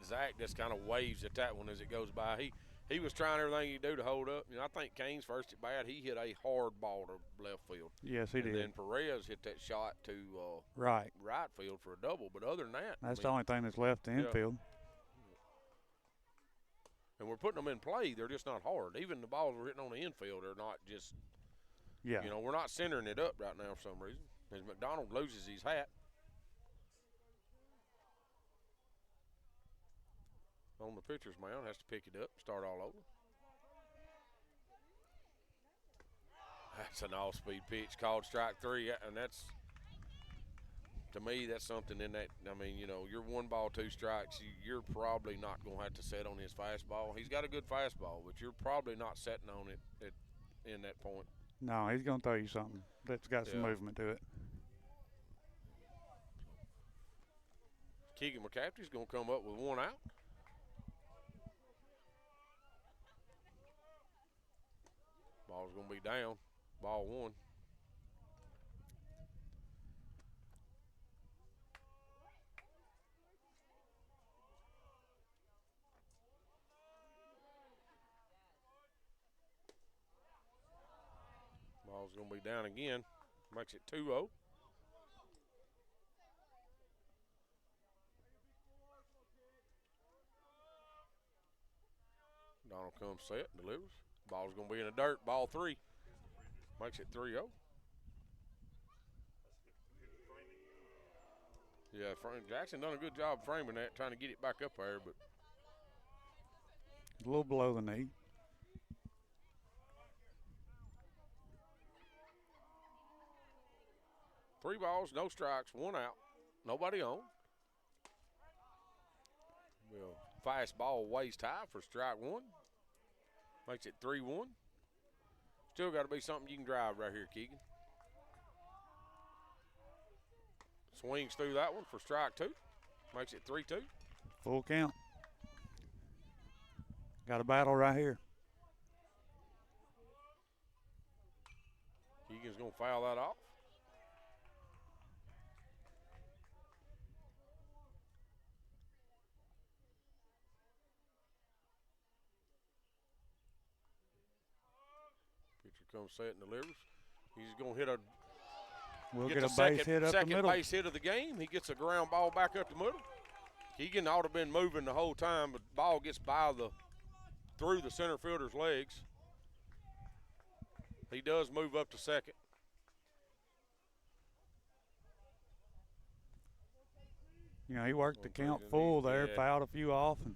Zach just kind of waves at that one as it goes by. He was trying everything he could do to hold up. You know, I think Kane's first at bat, he hit a hard ball to left field. Yes, he did. And then Perez hit that shot to right field for a double. But other than that, that's the only thing that's left the infield. And we're putting them in play. They're just not hard. Even the balls we're hitting on the infield are not just, you know, we're not centering it up right now for some reason. As McDonald loses his hat. On the pitcher's mound, has to pick it up, start all over. That's an off-speed pitch called strike 3, and that's, to me, that's something in that. I mean, you know, you're 1 ball, 2 strikes. You're probably not going to have to set on his fastball. He's got a good fastball, but you're probably not setting on it in that point. No, he's going to throw you something that's got some movement to it. Keegan McCafferty's going to come up with 1 out. Ball's going to be down. Ball 1. Ball's going to be down again. Makes it 2-0. Donald comes set, delivers. Ball's going to be in the dirt. Ball 3. Makes it 3-0. Yeah, Jackson done a good job framing that, trying to get it back up there, but a little below the knee. Three balls, no strikes, 1 out. Nobody on. Well, fastball waist high for strike 1. Makes it 3-1. Still got to be something you can drive right here, Keegan. Swings through that one for strike 2. Makes it 3-2. Full count. Got a battle right here. going to foul that off. Pitcher comes set and delivers. He's going to hit a We'll get a base hit up the middle. Second base hit of the game. He gets a ground ball back up the middle. Keegan ought to have been moving the whole time, but ball gets through the center fielder's legs. He does move up to second. You know, he worked the count full there, fouled a few off, and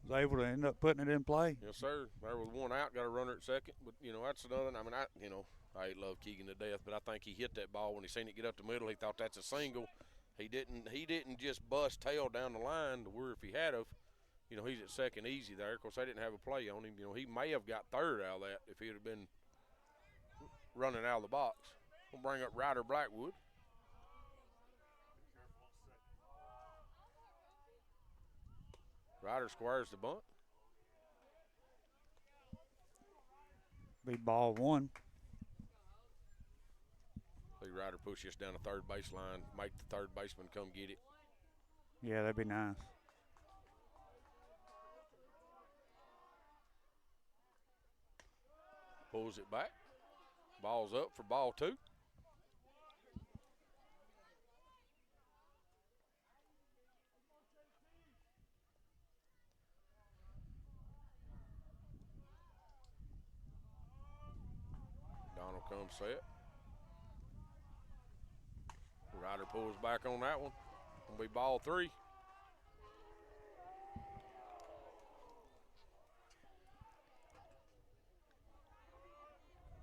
was able to end up putting it in play. Yes, sir. There was one out, got a runner at second. But, you know, that's another. I mean, I love Keegan to death, but I think he hit that ball when he seen it get up the middle. He thought that's a single. He didn't just bust tail down the line to where if he had have, you know, he's at second easy there. Of course, they didn't have a play on him. You know, he may have got third out of that if he'd have been running out of the box. We'll bring up Ryder Blackwood. Ryder squares the bunt. Be ball one. See Ryder push this down the third baseline, make the third baseman come get it. Yeah, that'd be nice. Pulls it back. Ball's up for ball two. Donald comes set. Ryder pulls back on that one. Gonna be ball three.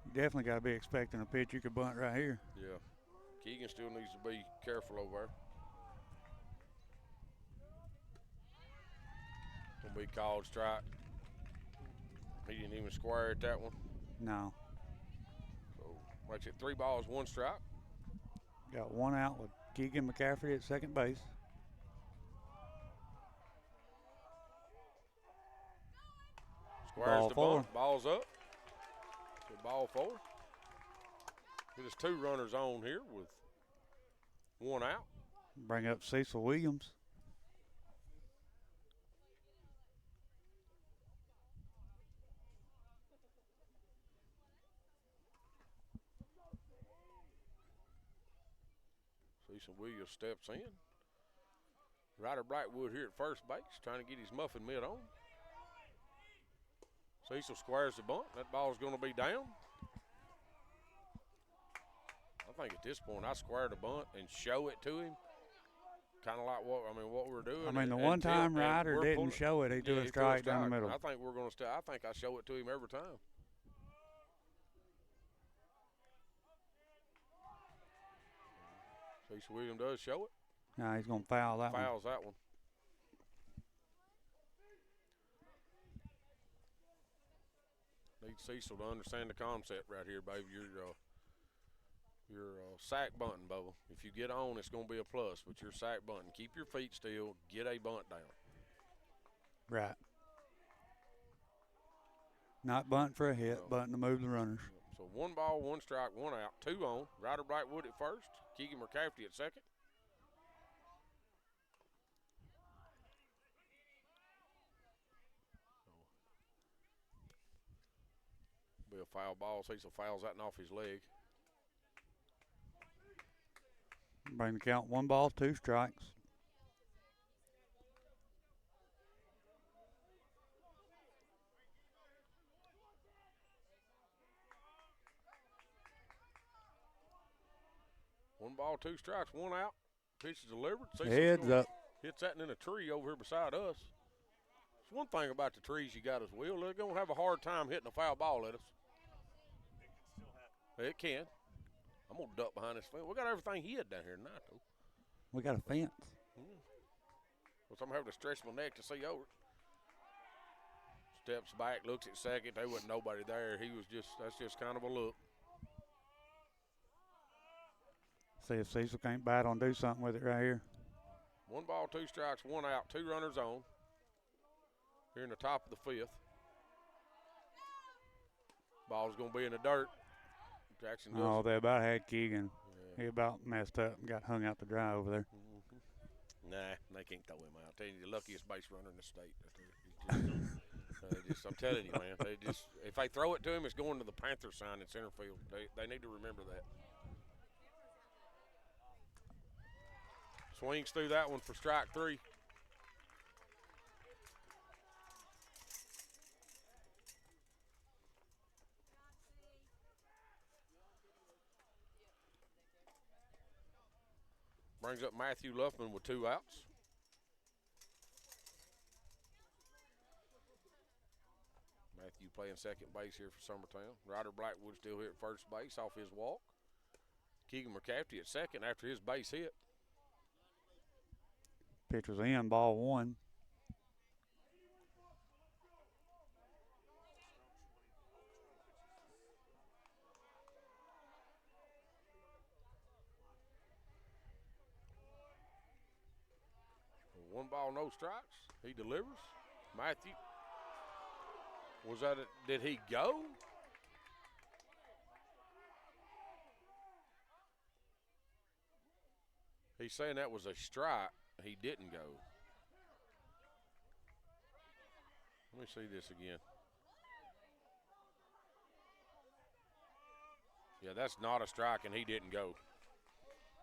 You definitely got to be expecting a pitch you could bunt right here. Yeah. Keegan still needs to be careful over there. Gonna be called strike. He didn't even square at that one. No. So makes it 3 balls, 1 strike. Got one out with Keegan McCaffrey at second base. Squares the bunt. Ball's up. So ball 4. There's 2 runners on here with 1 out. Bring up Cecil Williams. Cecil Williams steps in. Ryder Blackwood here at first base, trying to get his muffin mitt on. Cecil squares the bunt. That ball's going to be down. I think at this point I square the bunt and show it to him. Kind of like what we're doing. I mean, the one time Ryder didn't show it, he threw a strike down the middle. I think we're going to I think I show it to him every time. Cecil Williams does show it. No, he's going to foul that one. Fouls that one. Need Cecil to understand the concept right here, baby. You're sack bunting, Bubba. If you get on, it's going to be a plus, but you're sack bunting. Keep your feet still. Get a bunt down. Right. Not bunting for a hit, bunting to move the runners. So 1 ball, 1 strike, 1 out, 2 on. Ryder Blackwood at first. Keegan McCaffrey at second. Be a foul ball. Cecil fouls that and off his leg. Bring the count 1 ball, 2 strikes. One ball, 2 strikes, 1 out. Pitch is delivered. Heads up. Hits that in a tree over here beside us. It's one thing about the trees you got as well. They're going to have a hard time hitting a foul ball at us. It can. I'm going to duck behind this fence. We got everything hid down here tonight, though. We got a fence. Well, so I'm having to stretch my neck to see over it. Steps back, looks at second. There wasn't nobody there. That's just kind of a look. See if Cecil can't bat on, do something with it right here. 1 ball, 2 strikes, 1 out, 2 runners on. Here in the top of the 5th. Ball's going to be in the dirt. Jackson does. Oh, they about had Keegan. Yeah. He about messed up and got hung out to dry over there. Nah, they can't throw him out. I'm telling you, the luckiest base runner in the state. I'm telling you, man. If they throw it to him, it's going to the Panther sign in center field. They need to remember that. Swings through that one for strike 3. Brings up Matthew Luffman with 2 outs. Matthew playing second base here for Summertown. Ryder Blackwood still here at first base off his walk. Keegan McCafferty at second after his base hit. Pitch was in, ball 1. One ball, no strikes. He delivers. Matthew. Was that it? Did he go? He's saying that was a strike. He didn't go. Let me see this again. Yeah, that's not a strike, and he didn't go.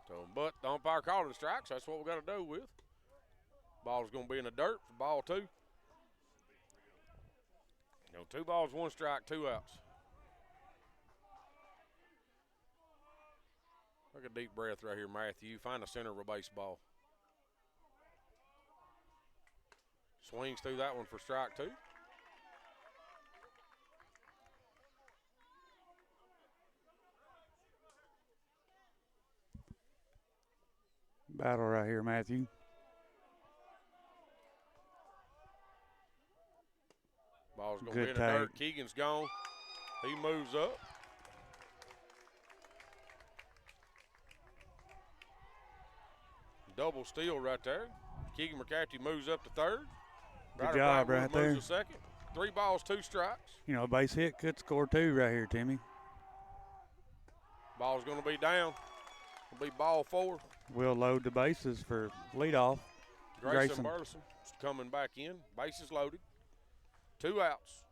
So, but the umpire called it a strike, so that's what we got to do with. Ball's going to be in the dirt for ball 2. 2 balls, 1 strike, 2 outs. Take a deep breath right here, Matthew. Find the center of a baseball. Swings through that one for strike 2. Battle right here, Matthew. Ball's going to be in the dirt. Keegan's gone. He moves up. Double steal right there. Keegan McCafferty moves up to third. Good job right there. Moves to second. 3 balls, 2 strikes. You know, a base hit could score 2 right here, Timmy. Ball's going to be down. It'll be ball 4. We'll load the bases for leadoff. Grayson Burleson coming back in. Bases loaded. 2 outs.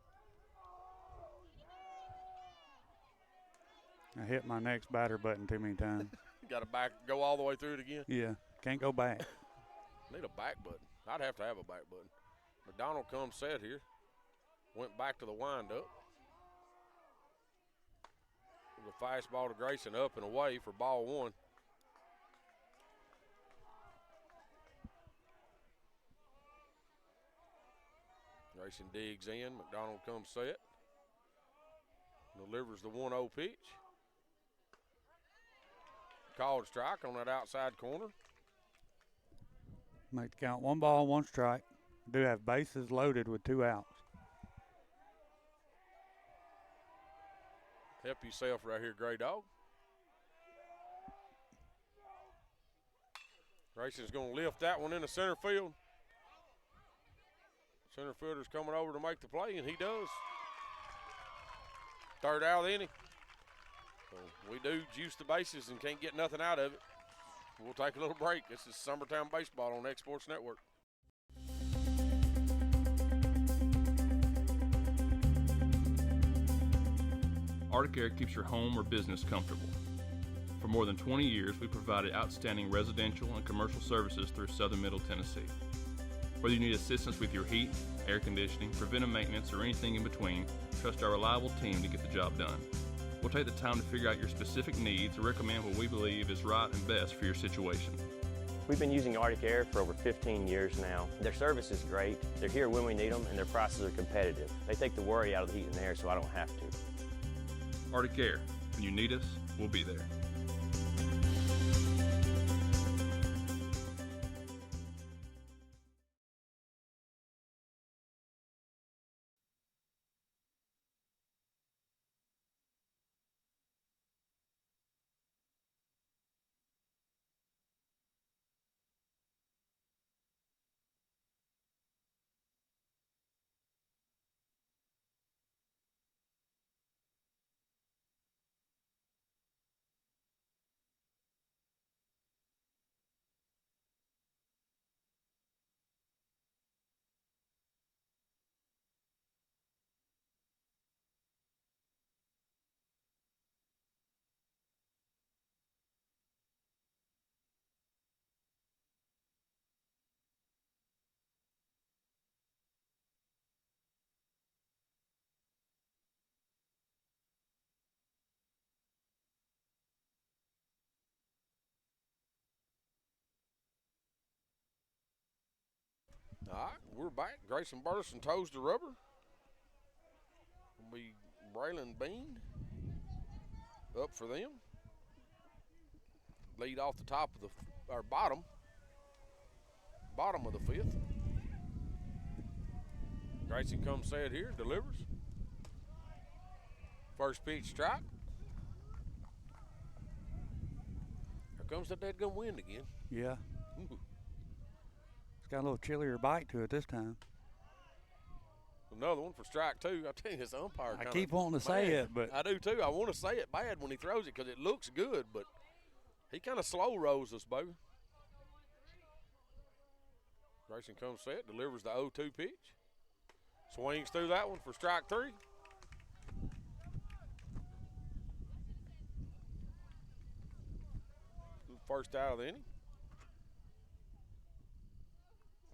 I hit my next batter button too many times. Got to go all the way through it again? Yeah, can't go back. Need a back button. I'd have to have a back button. McDonald comes set here. Went back to the windup. The fastball to Grayson up and away for ball 1. Grayson digs in. McDonald comes set. Delivers the 1-0 pitch. Called strike on that outside corner. Make the count 1 ball, 1 strike. Do have bases loaded with 2 outs. Help yourself right here, Gray Dog. Grayson's going to lift that one into center field. Center fielder's coming over to make the play, and he does. 3rd out of the inning. So we do juice the bases and can't get nothing out of it. We'll take a little break. This is Summertown Baseball on X Sports Network. Arctic Air keeps your home or business comfortable. For more than 20 years, we've provided outstanding residential and commercial services through Southern Middle Tennessee. Whether you need assistance with your heat, air conditioning, preventive maintenance, or anything in between, trust our reliable team to get the job done. We'll take the time to figure out your specific needs and recommend what we believe is right and best for your situation. We've been using Arctic Air for over 15 years now. Their service is great, they're here when we need them, and their prices are competitive. They take the worry out of the heat and air so I don't have to. Arctic Air. When you need us, we'll be there. All right, we're back. Grayson Burleson toes the rubber. Will be Braylon Bean up for them. Lead off the top of our bottom of the fifth. Grayson comes set here, delivers. First pitch strike. Here comes that dadgum wind again. Yeah. Ooh. It's got a little chillier bite to it this time. Another one for strike two. I tell you, this umpire. I keep wanting to say it, but I do too. I want to say it bad when he throws it because it looks good, but he kind of slow rolls us, baby. Grayson comes set, delivers the 0-2 pitch. Swings through that one for strike three. First out of the inning.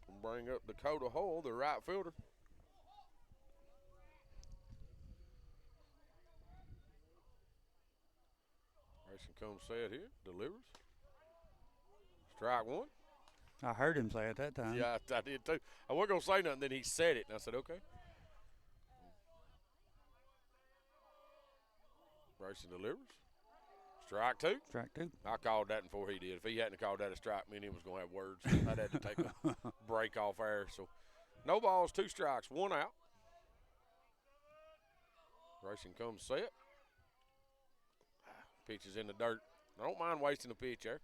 We'll bring up Dakota Hull, the right fielder. Grayson comes set here, delivers. Strike one. I heard him say it that time. Yeah, I did too. I wasn't going to say nothing, then he said it, and I said, okay. Grayson delivers. Strike two. Strike two. I called that before he did. If he hadn't called that a strike, me and him was going to have words. I'd had to take a break off air. So, no balls, 2 strikes, 1 out. Grayson comes set. Pitch is in the dirt. I don't mind wasting a pitch there.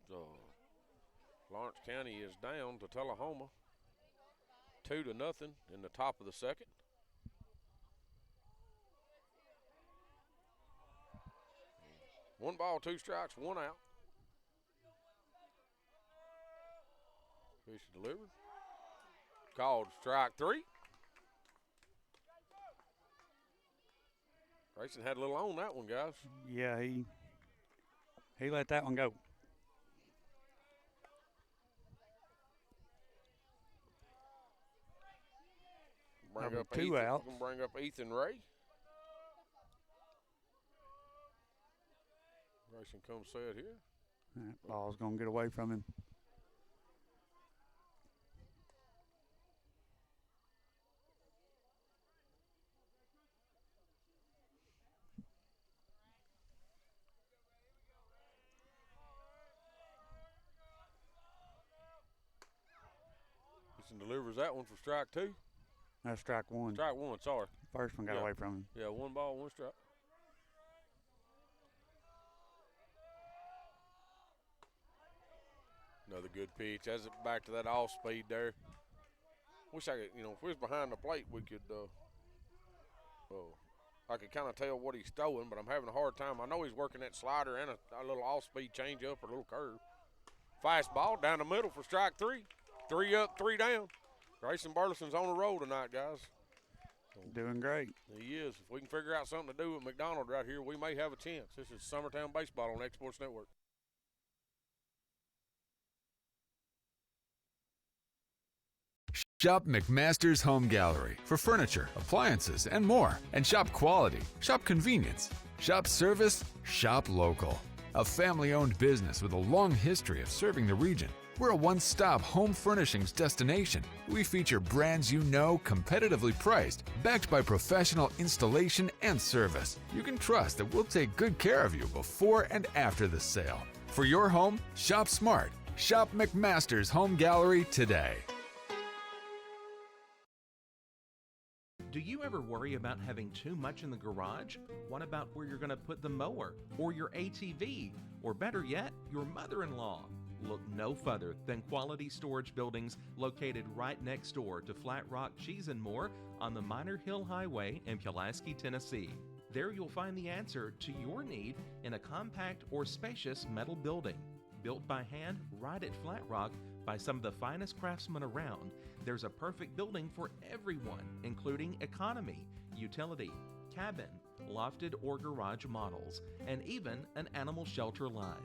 So, Lawrence County is down to Tullahoma 2-0 in the top of the second. One ball, 2 strikes, 1 out. Pitch delivered. Called strike 3. Grayson had a little on that one, guys. Yeah, he let that one go. Bring up 2 outs. We're gonna bring up Ethan Ray. Grayson comes set here. That ball's going to get away from him. Grayson delivers that one for strike 2. That's strike 1. Strike 1, sorry. First one got away from him. Yeah, 1 ball, 1 strike. Another good pitch. That's it back to that off speed there. Wish I could, if we was behind the plate, we could, I could kind of tell what he's throwing, but I'm having a hard time. I know he's working that slider and a little off speed change up or a little curve. Fastball down the middle for strike 3. 3 up, 3 down. Grayson Burleson's on the roll tonight, guys. Doing great. He is. If we can figure out something to do with McDonald right here, we may have a chance. This is Summertown Baseball on Exports Network. Shop McMaster's Home Gallery for furniture, appliances, and more. And shop quality, shop convenience, shop service, shop local. A family-owned business with a long history of serving the region. We're a one-stop home furnishings destination. We feature brands you know, competitively priced, backed by professional installation and service. You can trust that we'll take good care of you before and after the sale. For your home, shop smart. Shop McMaster's Home Gallery today. Do you ever worry about having too much in the garage? What about where you're going to put the mower, or your ATV, or better yet, your mother-in-law? Look no further than Quality Storage Buildings located right next door to Flat Rock Cheese and More on the Minor Hill Highway in Pulaski, Tennessee. There you'll find the answer to your need in a compact or spacious metal building. Built by hand right at Flat Rock by some of the finest craftsmen around, there's a perfect building for everyone, including economy, utility, cabin, lofted or garage models, and even an animal shelter line.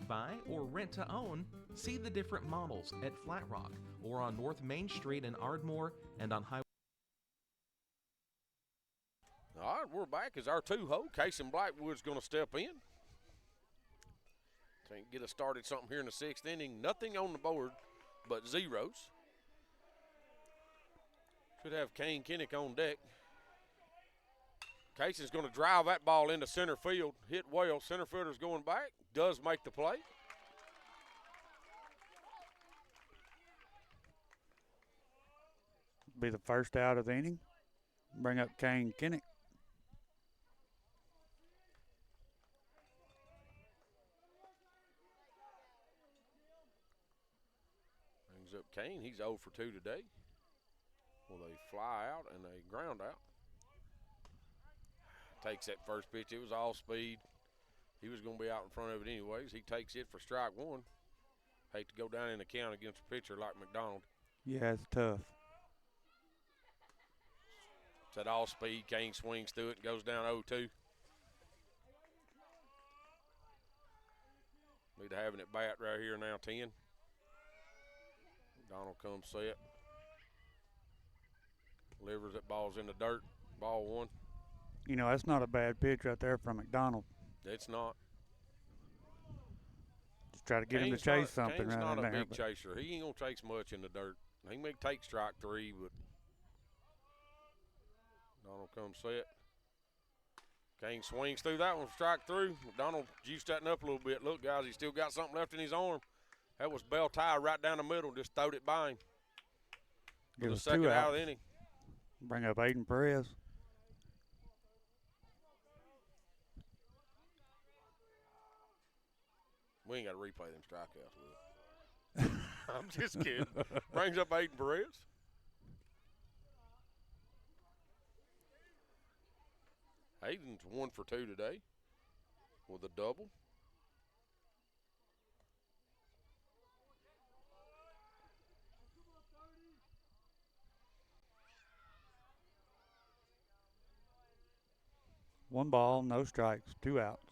Buy or rent to own, see the different models at Flat Rock or on North Main Street in Ardmore and on Highway. All right, we're back as our 2-hole. Casey Blackwood's going to step in. Can't get us started something here in the 6th inning. Nothing on the board but zeros. Should have Kane Kinnick on deck. Casey's going to drive that ball into center field. Hit well. Center fielder's going back. Does make the play. Be the first out of the inning. Bring up Kane Kinnick. Brings up Kane. He's 0 for 2 today. Well, they fly out and they ground out. Takes that first pitch. It was all speed. He was going to be out in front of it anyways. He takes it for strike one. Hate to go down in the count against a pitcher like McDonald. Yeah, it's tough. It's that all speed. Kane swings through it and goes down 0-2. Need having it bat right here now, 10. McDonald comes set. Delivers that ball's in the dirt. Ball one. You know, that's not a bad pitch right there from McDonald. It's not. Just try to get him to chase something Kane's right not in a there. big chaser. He ain't going to chase much in the dirt. He may take strike 3, but McDonald comes set. Kane swings through that one, strike 3. McDonald juiced that up a little bit. Look, guys, he still got something left in his arm. That was bell tie right down the middle. Just throwed it by him. Give The us second 2 out outs. of the inning. Bring up Aiden Perez. We ain't got to replay them strikeouts, Will. I'm just kidding. Brings up Aiden Perez. Aiden's 1 for 2 today with a double. One ball, no strikes, 2 outs.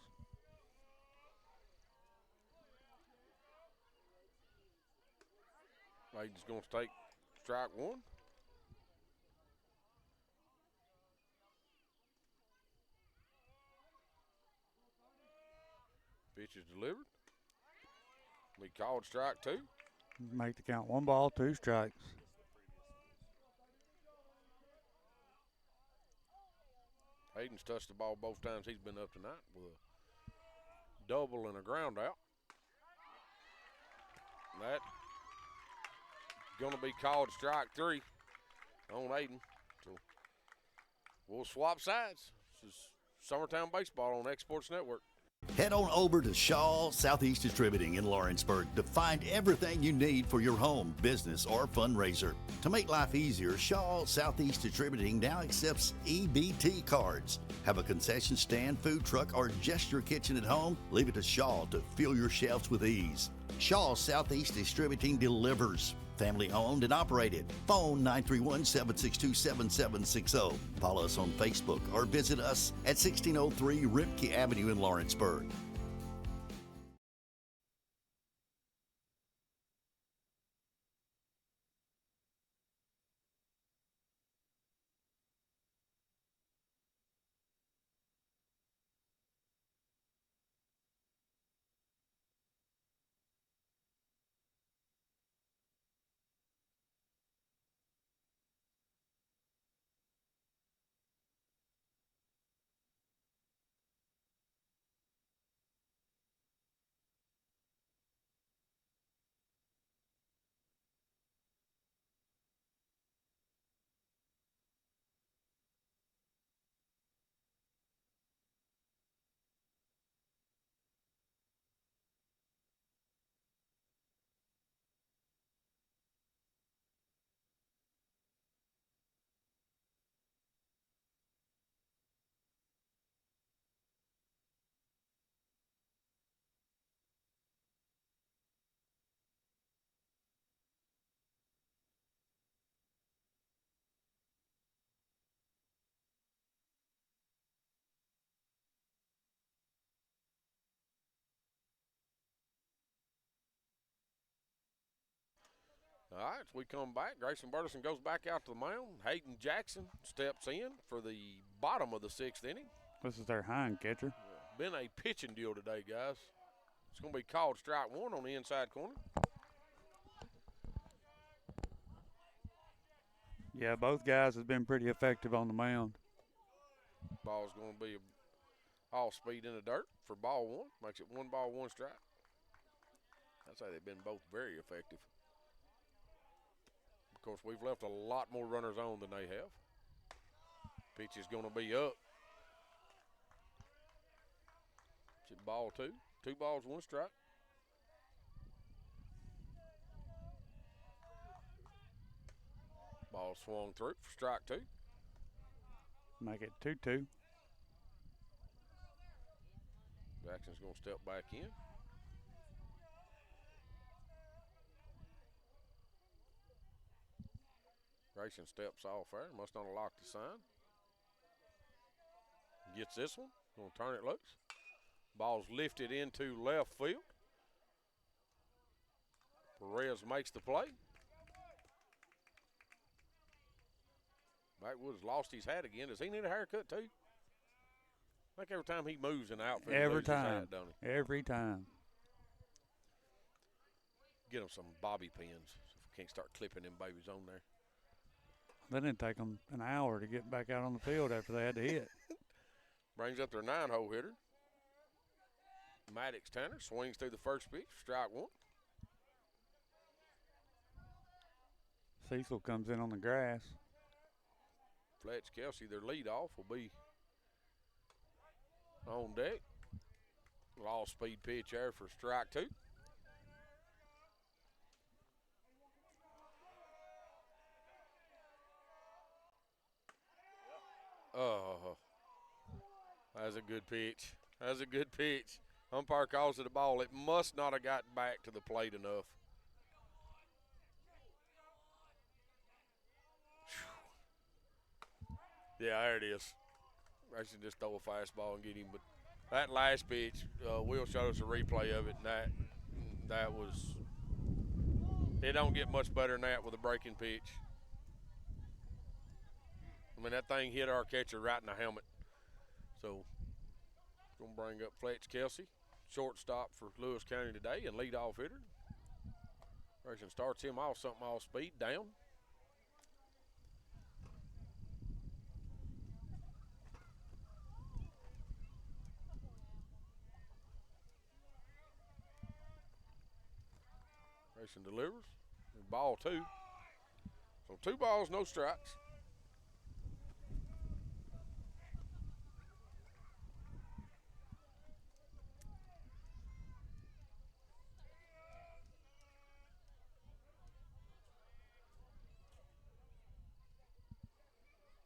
Aiden's going to take strike 1. Pitch is delivered. We called strike 2. Make the count 1 ball, 2 strikes. Aiden's touched the ball both times he's been up tonight with a double and a ground out. That going to be called strike 3 on Aiden. So we'll swap sides. This is Summertown Baseball on Exports Network. Head on over to Shaw Southeast Distributing in Lawrenceburg to find everything you need for your home, business, or fundraiser. To make life easier, Shaw Southeast Distributing now accepts EBT cards. Have a concession stand, food truck, or just your kitchen at home? Leave it to Shaw to fill your shelves with ease. Shaw Southeast Distributing delivers. Family owned and operated. Phone 931-762-7760. Follow us on Facebook or visit us at 1603 Rimke Avenue in Lawrenceburg. All right, as we come back, Grayson Burleson goes back out to the mound. Hayden Jackson steps in for the bottom of the 6th inning. This is their hind catcher. Been a pitching deal today, guys. It's going to be called strike one on the inside corner. Yeah, both guys have been pretty effective on the mound. Ball's going to be all speed in the dirt for ball one. Makes it 1 ball, 1 strike. I'd say they've been both very effective. Of course, we've left a lot more runners on than they have. Pitch is going to be up. It's at ball 2. 2 balls, 1 strike. Ball swung through for strike 2. Make it 2-2. Jackson's going to step back in. Grayson steps off there. Must not have locked the sign. Gets this one. Going to turn it loose. Ball's lifted into left field. Perez makes the play. Backwoods lost his hat again. Does he need a haircut too? I think every time he moves in the outfield, he Every loses his time. hat, don't he? Every time. Get him some bobby pins so we can't start clipping them babies on there. Then it'd take them an hour to get back out on the field after they had to hit. Brings up their 9-hole hitter. Maddox Tanner swings through the first pitch, strike 1. Cecil comes in on the grass. Fletch Kelsey, their leadoff, will be on deck. Law speed pitch there for strike 2. Oh, that's a good pitch. That's a good pitch. Umpire calls it a ball. It must not have gotten back to the plate enough. Yeah, there it is. I should just throw a fastball and get him. But that last pitch, Will showed us a replay of it, and that was – it don't get much better than that with a breaking pitch. I mean, that thing hit our catcher right in the helmet. So, going to bring up Fletch Kelsey, shortstop for Lewis County today, and leadoff hitter. Grayson starts him off something off speed, down. Grayson delivers. Ball 2. So 2 balls, no strikes.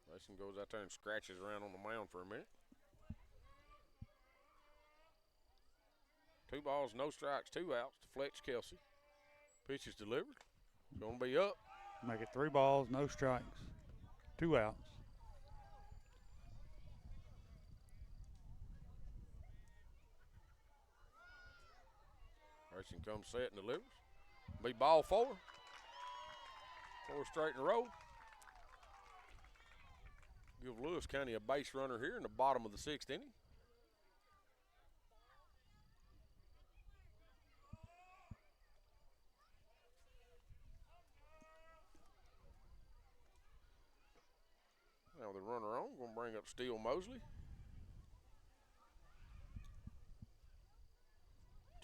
Grayson goes out there and scratches around on the mound for a minute. 2 balls, no strikes, 2 outs to Fletch Kelsey. Pitch is delivered. It's going to be up. Make it 3 balls, no strikes, 2 outs. Grayson comes set and delivers. Be ball 4. 4 straight in a row. Give Lewis County a base runner here in the bottom of the 6th inning. Now the runner on, going to bring up Steele Mosley.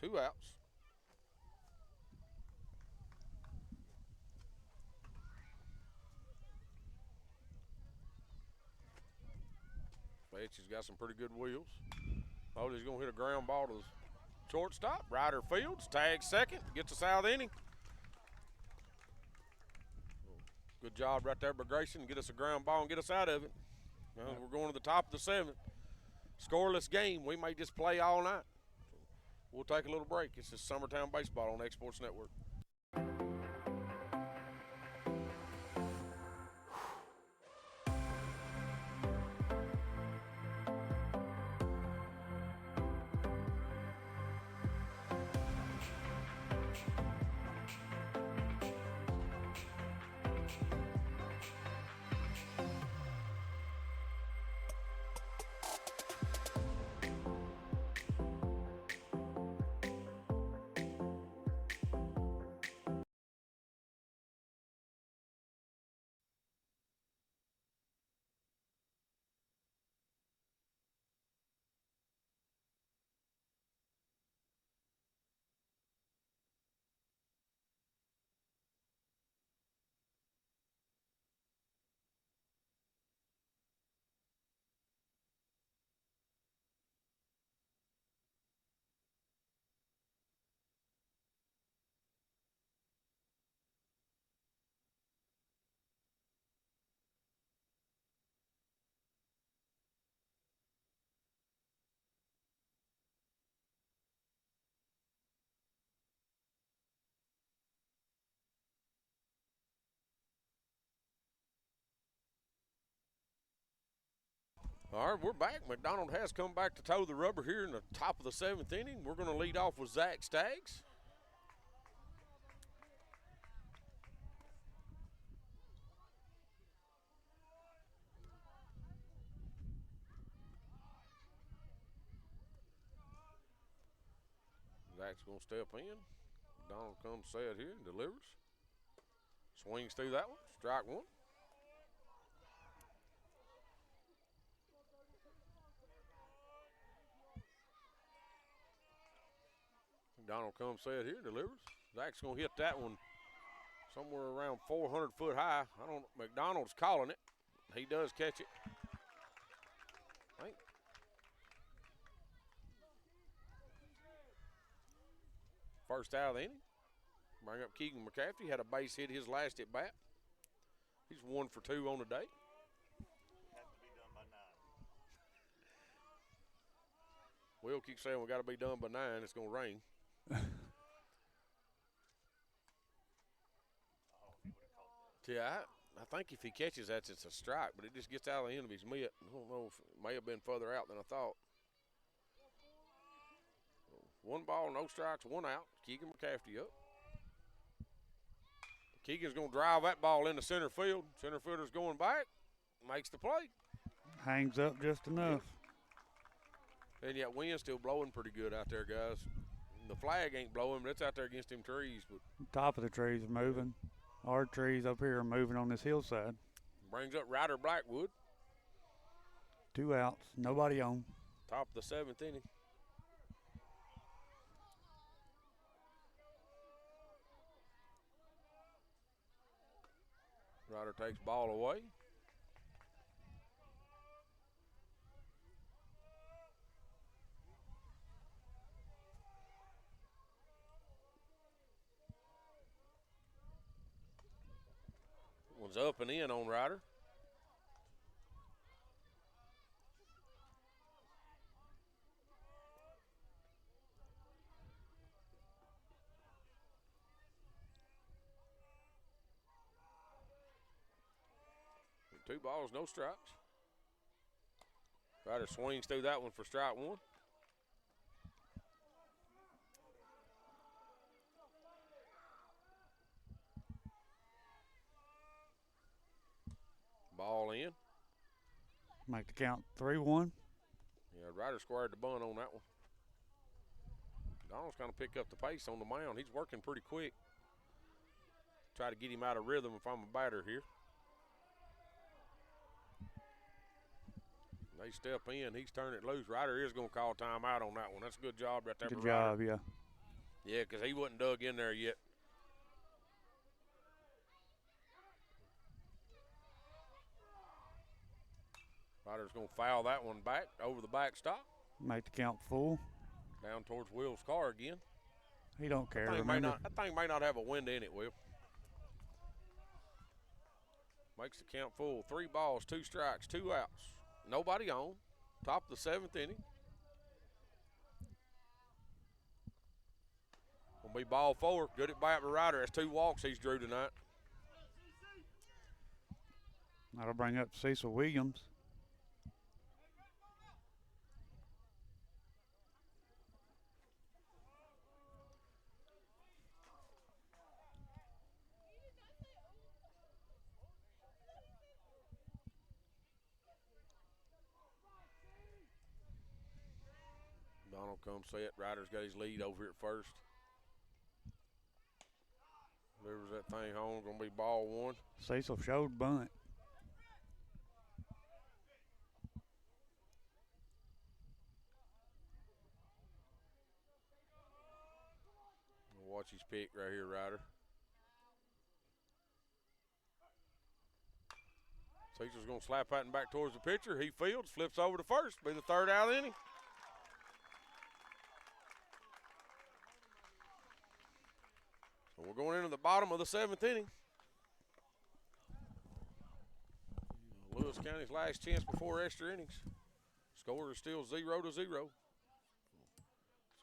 2 outs. Fletch has got some pretty good wheels. Oh, he's going to hit a ground ball to the shortstop. Ryder Fields, tag second, gets us out of the inning. Good job right there by Grayson. Get us a ground ball and get us out of it. We're going to the top of the 7th. Scoreless game. We may just play all night. We'll take a little break. It's just Summertown Baseball on Exports Network. All right, we're back. McDonald has come back to toe the rubber here in the top of the 7th inning. We're going to lead off with Zach Staggs. Zach's going to step in. McDonald comes set here and delivers. Swings through that one. Strike one. McDonald comes set here and delivers. Zach's going to hit that one somewhere around 400 foot high. McDonald's calling it. He does catch it. First out of the inning. Bring up Keegan McCaffrey. Had a base hit his last at bat. He's 1 for 2 on the day. Has to be done by 9. Will keeps saying we got to be done by 9. It's going to rain. Yeah, I think if he catches that, it's a strike, but it just gets out of the end of his mitt. I don't know if it may have been further out than I thought. 1 ball, no strikes, 1 out. Keegan McCaffrey up. Keegan's going to drive that ball into center field. Center fielder's going back, makes the play. Hangs up just enough. And yet wind's still blowing pretty good out there, guys. The flag ain't blowing, but it's out there against them trees. But Top of the trees are moving. Our trees up here are moving on this hillside. Brings up Ryder Blackwood. 2 outs, nobody on. Top of the 7th inning. Ryder takes ball away. One's up and in on Ryder. Two balls, no strikes. Ryder swings through that one for strike 1. Ball in. Make the count 3-1. Yeah, Ryder squared the bunt on that one. Donald's kind of pick up the pace on the mound. He's working pretty quick. Try to get him out of rhythm if I'm a batter here. They step in. He's turning it loose. Ryder is going to call timeout on that one. That's a good job right there. Good job, yeah. Yeah, because he wasn't dug in there yet. Ryder's going to foul that one back over the backstop. Make the count full. Down towards Will's car again. He don't care. That thing may not have a wind in it, Will. Makes the count full. 3 balls, 2 strikes, 2 outs. Nobody on. Top of the 7th inning. Gonna be ball 4. Good at bat by Ryder. That's 2 walks he's drew tonight. That'll bring up Cecil Williams. Donald comes set. Ryder's got his lead over here at first. Delivers that thing home. Gonna be ball 1. Cecil showed bunt. Watch his pick right here, Ryder. Cecil's gonna slap that back towards the pitcher. He fields, flips over to first. Be the 3rd out of the inning. So we're going into the bottom of the 7th inning. Lewis County's last chance before extra innings. Score is still 0-0.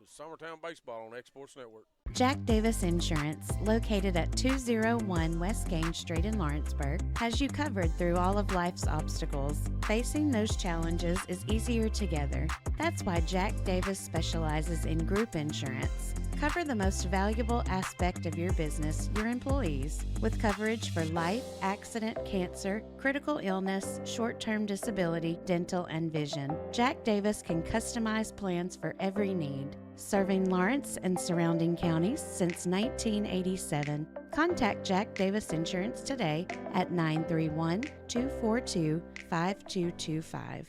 This is Summertown Baseball on X Sports Network. Jack Davis Insurance, located at 201 West Gage Street in Lawrenceburg, has you covered through all of life's obstacles. Facing those challenges is easier together. That's why Jack Davis specializes in group insurance. Cover the most valuable aspect of your business, your employees, with coverage for life, accident, cancer, critical illness, short-term disability, dental, and vision. Jack Davis can customize plans for every need. Serving Lawrence and surrounding counties since 1987. Contact Jack Davis Insurance today at 931-242-5225.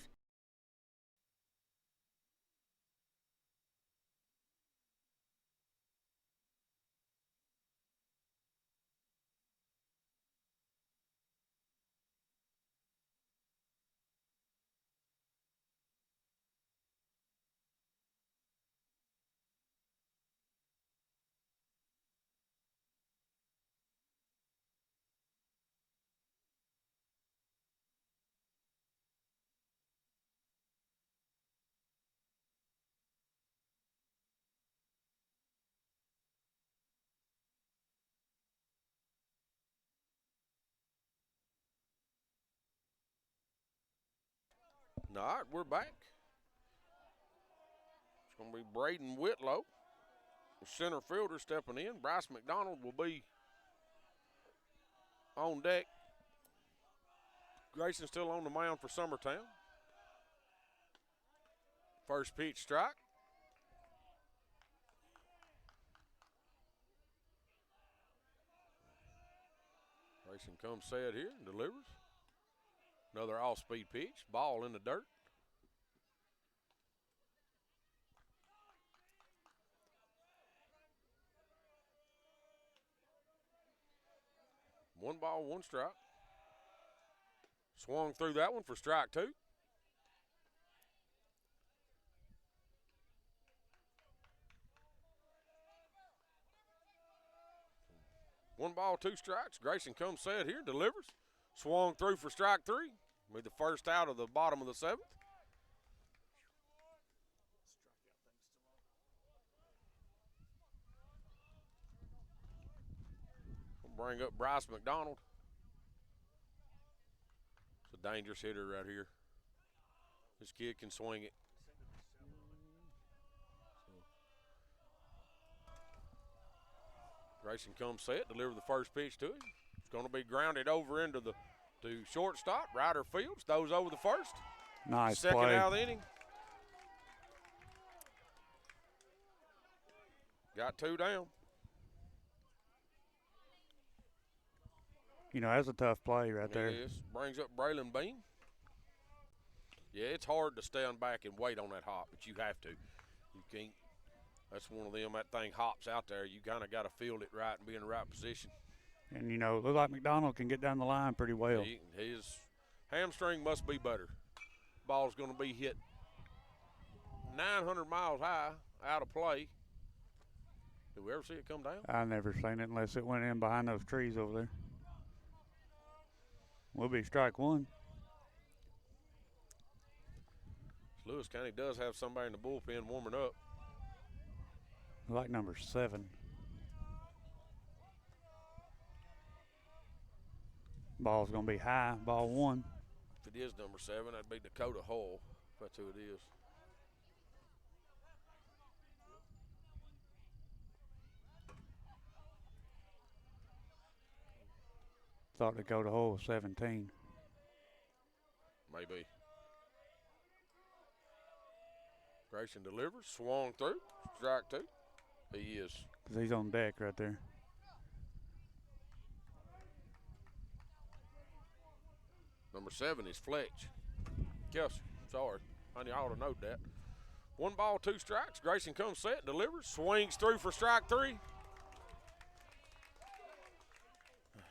All right, we're back. It's going to be Braden Whitlow, the center fielder, stepping in. Bryce McDonald will be on deck. Grayson still on the mound for Summertown. First pitch strike. Grayson comes set here and delivers. Another off-speed pitch. Ball in the dirt. One ball, one strike. Swung through that one for strike two. One ball, two strikes. Grayson comes set here, delivers. Swung through for strike three. Be the first out of the bottom of the seventh. We'll bring up Bryce McDonald. It's a dangerous hitter right here. This kid can swing it. Grayson comes set, deliver the first pitch to him. It's going to be grounded over into the shortstop. Ryder Fields throws over the first. Nice Second play. out of the inning. Got two down. You know, that's a tough play right there. Yes. Brings up Braylon Bean. Yeah, it's hard to stand back and wait on that hop, but you have to. You can't. That's one of them, that thing hops out there. You kind of got to field it right and be in the right position. And, you know, it looks like McDonald can get down the line pretty well. His hamstring must be better. Ball's going to be hit 900 miles high, out of play. Did we ever see it come down? I never seen it unless it went in behind those trees over there. Will be strike one. Lewis County does have somebody in the bullpen warming up. Like number 7. Ball's going to be high, ball one. If it is number 7, that'd be Dakota Hull, if that's who it is. Thought Dakota Hull was 17. Maybe. Grayson delivers, swung through, strike two. He is. Because he's on deck right there. Number 7 is Fletch. Kelsey, sorry. Honey, I ought to know that. One ball, two strikes. Grayson comes set, delivers, swings through for strike three.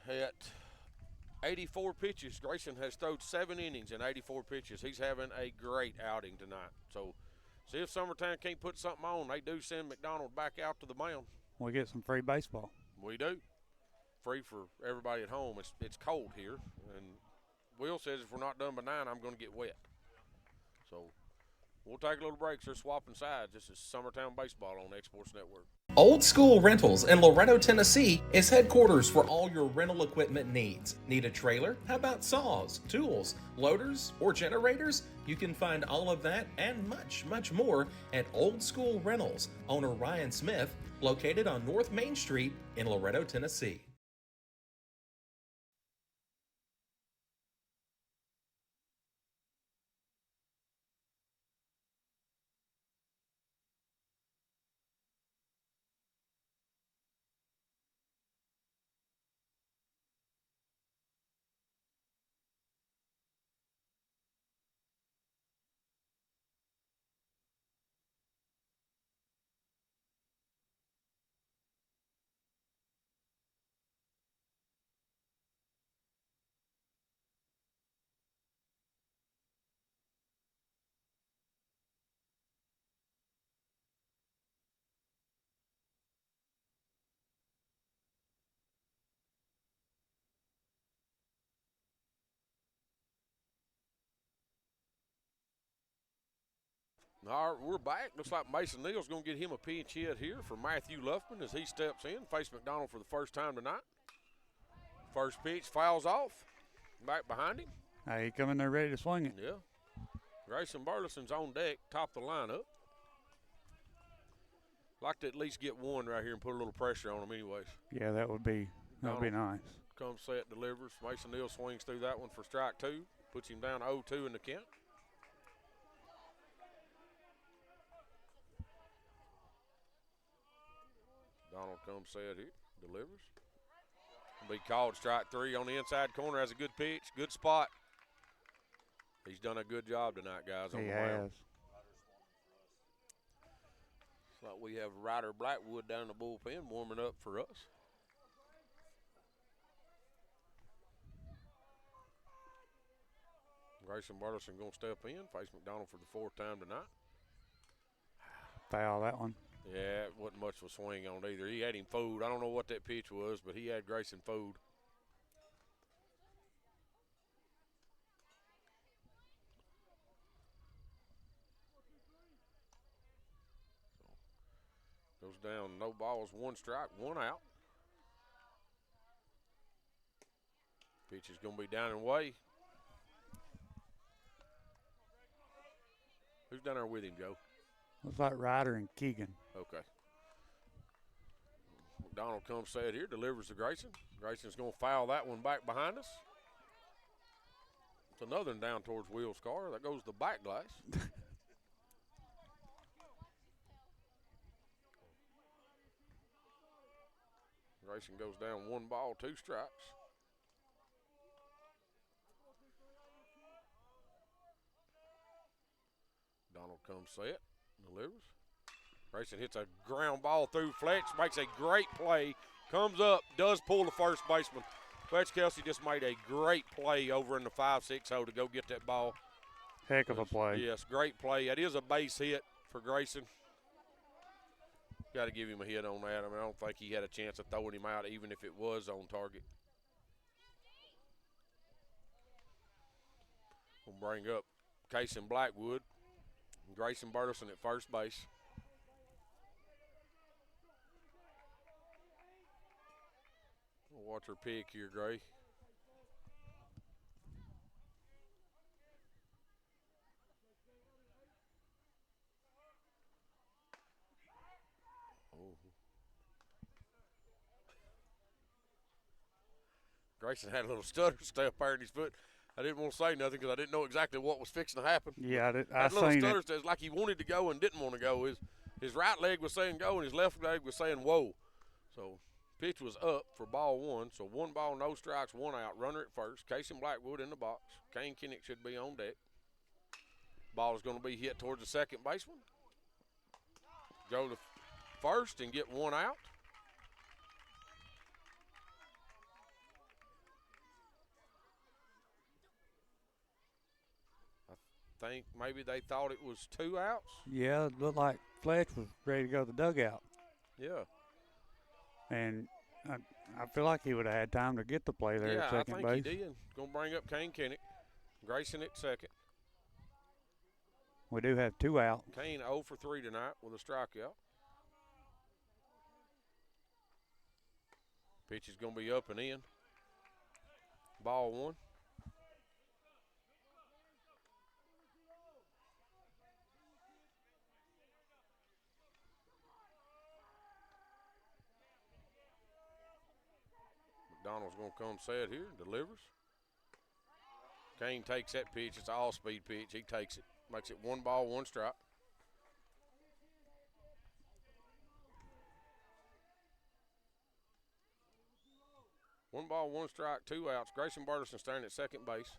At 84 pitches, Grayson has thrown 7 innings in 84 pitches. He's having a great outing tonight. So, see if Summertown can't put something on. They do send McDonald back out to the mound. We get some free baseball. We do. Free for everybody at home. It's cold here. And Will says if we're not done by 9, I'm going to get wet. So we'll take a little break. They're swapping sides. This is Summertown Baseball on X Sports Network. Old School Rentals in Loretto, Tennessee is headquarters for all your rental equipment needs. Need a trailer? How about saws, tools, loaders, or generators? You can find all of that and much, much more at Old School Rentals. Owner Ryan Smith, located on North Main Street in Loretto, Tennessee. All right, we're back. Looks like Mason Neal's going to get him a pinch hit here for Matthew Luffman as he steps in. Face McDonald for the first time tonight. First pitch fouls off. Back behind him. Hey, he coming there ready to swing it. Yeah. Grayson Burleson's on deck, top of the lineup. Like to at least get one right here and put a little pressure on him anyways. Yeah, that would be nice. Comes set, delivers. Mason Neal swings through that one for strike two. Puts him down 0-2 in the count. Donald comes set here, delivers. Be called strike three on the inside corner. Has a good pitch, good spot. He's done a good job tonight, guys. On he the has. mound. It's like we have Ryder Blackwood down in the bullpen warming up for us. Grayson Burleson going to step in, face McDonald for the fourth time tonight. Foul that one. Yeah, it wasn't much of a swing on either. He had him fooled. I don't know what that pitch was, but he had Grayson fooled. Goes down, no balls, one strike, one out. Pitch is going to be down and away. Who's down there with him, Joe? Looks like Ryder and Keegan. Okay. McDonald comes set here, delivers to Grayson. Grayson's going to foul that one back behind us. It's another one down towards Will's car. That goes the back glass. Grayson goes down, one ball, two strikes. Donald comes set, delivers. Grayson hits a ground ball through Fletch, makes a great play, comes up, does pull the first baseman. Fletch Kelsey just made a great play over in the 5-6 hole to go get that ball. Heck of a play. Yes, great play. That is a base hit for Grayson. Got to give him a hit on that. I mean, I don't think he had a chance of throwing him out even if it was on target. We'll bring up Casey Blackwood. Grayson Burleson at first base. We'll watch her pick here, Gray. Grayson had a little stutter step there in his foot. I didn't want to say nothing because I didn't know exactly what was fixing to happen. Yeah, I seen it. It's like he wanted to go and didn't want to go. His right leg was saying go and his left leg was saying whoa. So pitch was up for ball one. So 1 ball, no strikes, 1 out. Runner at first. Casey Blackwood in the box. Kane Kinnick should be on deck. Ball is going to be hit towards the second baseman. Go to first and get 1 out. Think maybe they thought it was 2 outs. Yeah, it looked like Fletch was ready to go to the dugout. Yeah. And I feel like he would have had time to get the play there at second base. Yeah, I think he did. Going to bring up Kane Kinnick. Grayson at second. We do have 2 out. Kane 0 for 3 tonight with a strikeout. Pitch is going to be up and in. Ball one. McDonald's going to come set here, delivers. Kane takes that pitch. It's an all-speed pitch. He takes it, makes it 1 ball, 1 strike. One ball, 1 strike, 2 outs. Grayson Burleson standing at second base.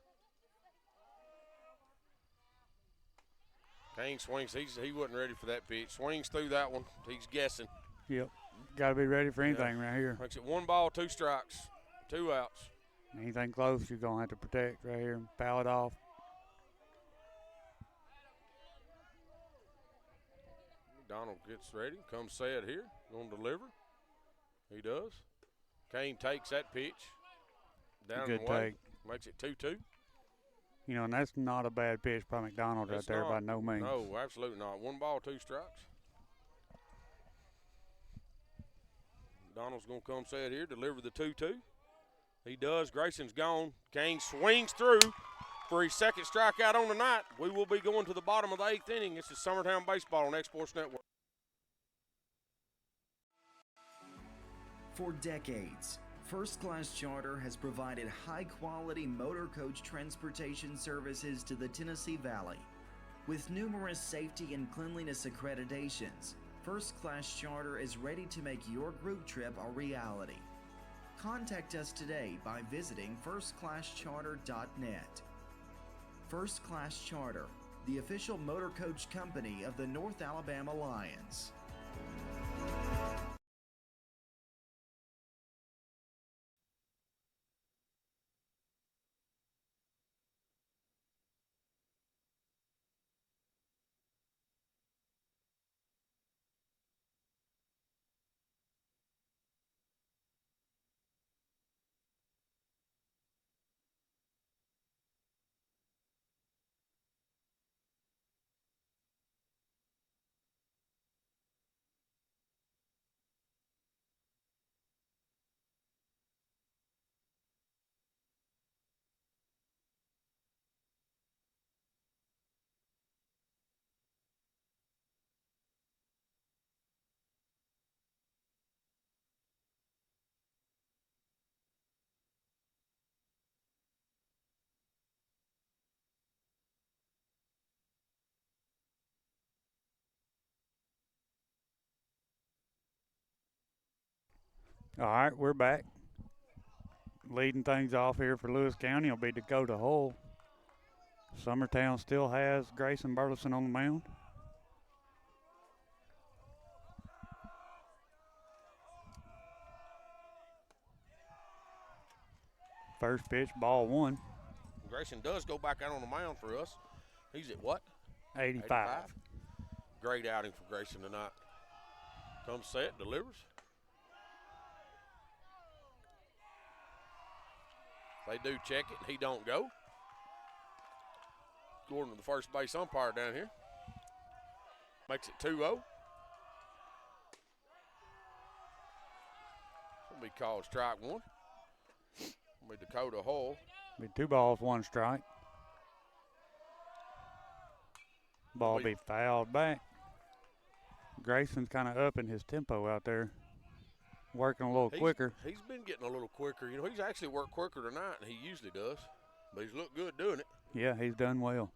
Kane swings. He wasn't ready for that pitch. Swings through that one. He's guessing. Yep. Got to be ready for anything right here. Makes it 1 ball, 2 strikes, 2 outs. Anything close, you're going to have to protect right here and foul it off. McDonald gets ready, comes set here, going to deliver. He does. Kane takes that pitch. Down Good and away. take. Makes it 2-2. You know, and that's not a bad pitch by McDonald right there by no means. No, absolutely not. 1 ball, 2 strikes. McDonald's going to come set here, deliver the 2-2. He does. Grayson's gone. Kane swings through for his second strikeout on the night. We will be going to the bottom of the 8th inning. This is Summertown Baseball on X-Sports Network. For decades, First Class Charter has provided high-quality motor coach transportation services to the Tennessee Valley. With numerous safety and cleanliness accreditations, First Class Charter is ready to make your group trip a reality. Contact us today by visiting firstclasscharter.net. First Class Charter, the official motor coach company of the North Alabama Lions. All right, we're back. Leading things off here for Lewis County will be Dakota Hull. Summertown still has Grayson Burleson on the mound. First pitch, ball 1. Grayson does go back out on the mound for us. He's at what? 85. Great outing for Grayson tonight. Comes set, delivers. They do check it, and he don't go. Gordon, the first base umpire down here. Makes it 2-0. It'll be called strike 1. It'll be Dakota Hull. Be 2 balls, 1 strike. Ball be fouled back. Grayson's kind of upping his tempo out there. Working a little quicker. He's been getting a little quicker. You know, he's actually worked quicker tonight than he usually does. But he's looked good doing it. Yeah, he's done well.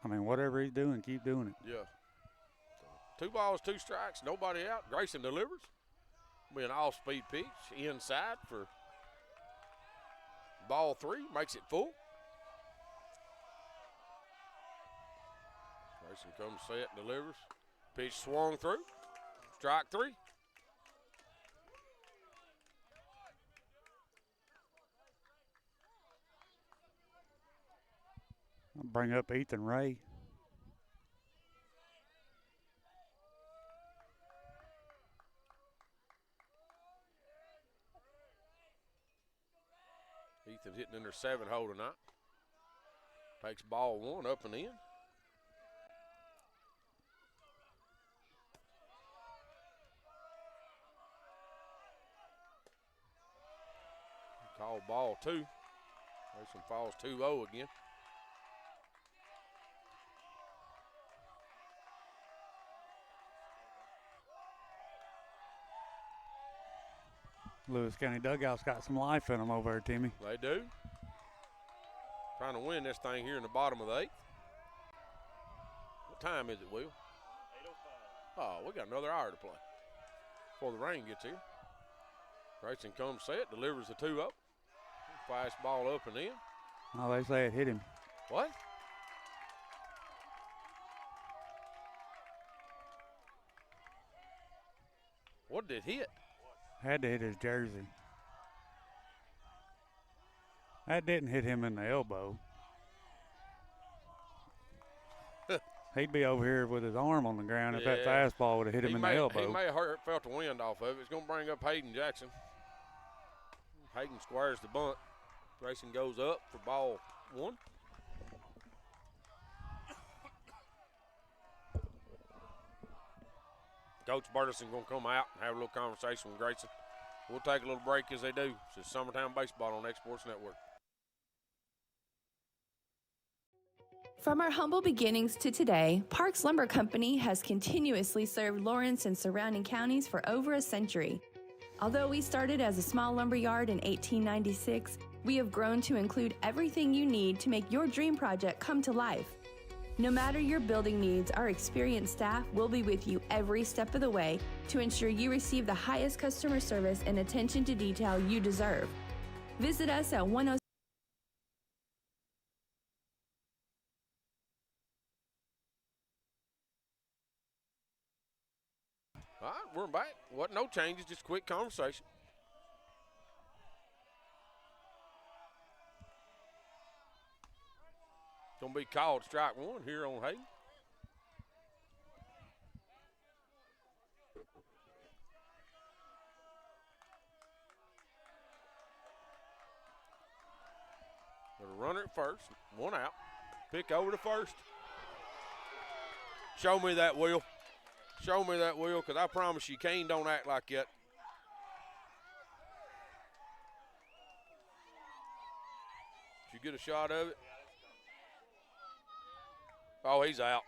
I mean, whatever he's doing, keep doing it. Yeah. 2 balls, 2 strikes, nobody out. Grayson delivers. Be an off-speed pitch inside for ball 3. Makes it full. Grayson comes set, delivers. Pitch swung through. Strike 3. I'll bring up Ethan Ray. Ethan's hitting in their 7-hole tonight. Takes ball 1 up and in. Call ball 2. Grayson falls 2-0 again. Lewis County dugout's got some life in them over there, Timmy. They do. Trying to win this thing here in the bottom of the 8th. What time is it, Will? 8:05. Oh, we got another hour to play before the rain gets here. Grayson comes set, delivers the 2-0. Fast ball up and in. Oh, they say it hit him. What? What did it hit? Had to hit his jersey. That didn't hit him in the elbow. He'd be over here with his arm on the ground if that fastball would have hit him in the elbow. He may have felt the wind off of it. It's going to bring up Hayden Jackson. Hayden squares the bunt. Grayson goes up for ball 1. Coach Burleson going to come out and have a little conversation with Grayson. We'll take a little break as they do. This is Summertown Baseball on X Sports Network. From our humble beginnings to today, Parks Lumber Company has continuously served Lawrence and surrounding counties for over a century. Although we started as a small lumber yard in 1896, we have grown to include everything you need to make your dream project come to life. No matter your building needs, our experienced staff will be with you every step of the way to ensure you receive the highest customer service and attention to detail you deserve. Visit us at 106. All right, we're back. What? No changes, just quick conversation. Gonna be called strike 1 here on Hayden. Got a runner at first, 1 out. Pick over to first. Show me that, Will. Show me that, Will, because I promise you, Kane don't act like that. Did you get a shot of it? Oh, he's out.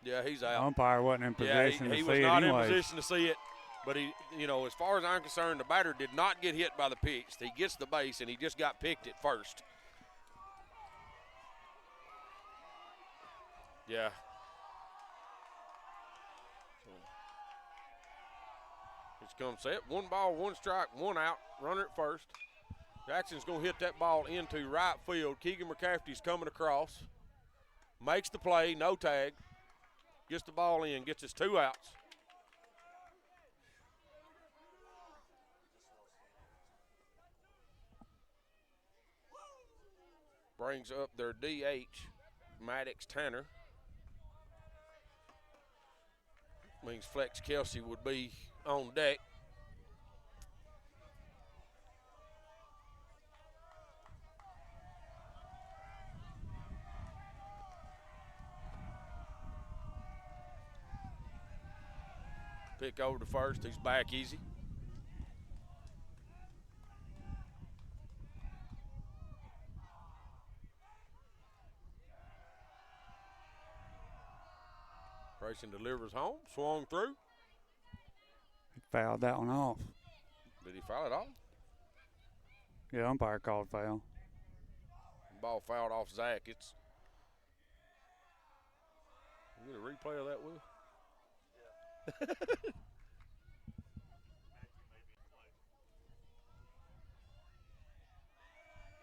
Yeah, he's out. Umpire wasn't in position to see it. He was not in anyways. position to see it. But he, as far as I'm concerned, the batter did not get hit by the pitch. He gets the base, and he just got picked at first. Yeah. It's come set. 1 ball, 1 strike, 1 out. Runner at first. Jackson's going to hit that ball into right field. Keegan McCafferty's coming across. Makes the play, no tag. Gets the ball in, gets his 2 outs. Brings up their DH, Maddox Tanner. Means Flex Kelsey would be on deck. Pick over to first. He's back easy. Grayson delivers home. Swung through. He fouled that one off. Did he foul it off? Yeah, umpire called foul. Ball fouled off Zach. It's. You get a replay of that, Will?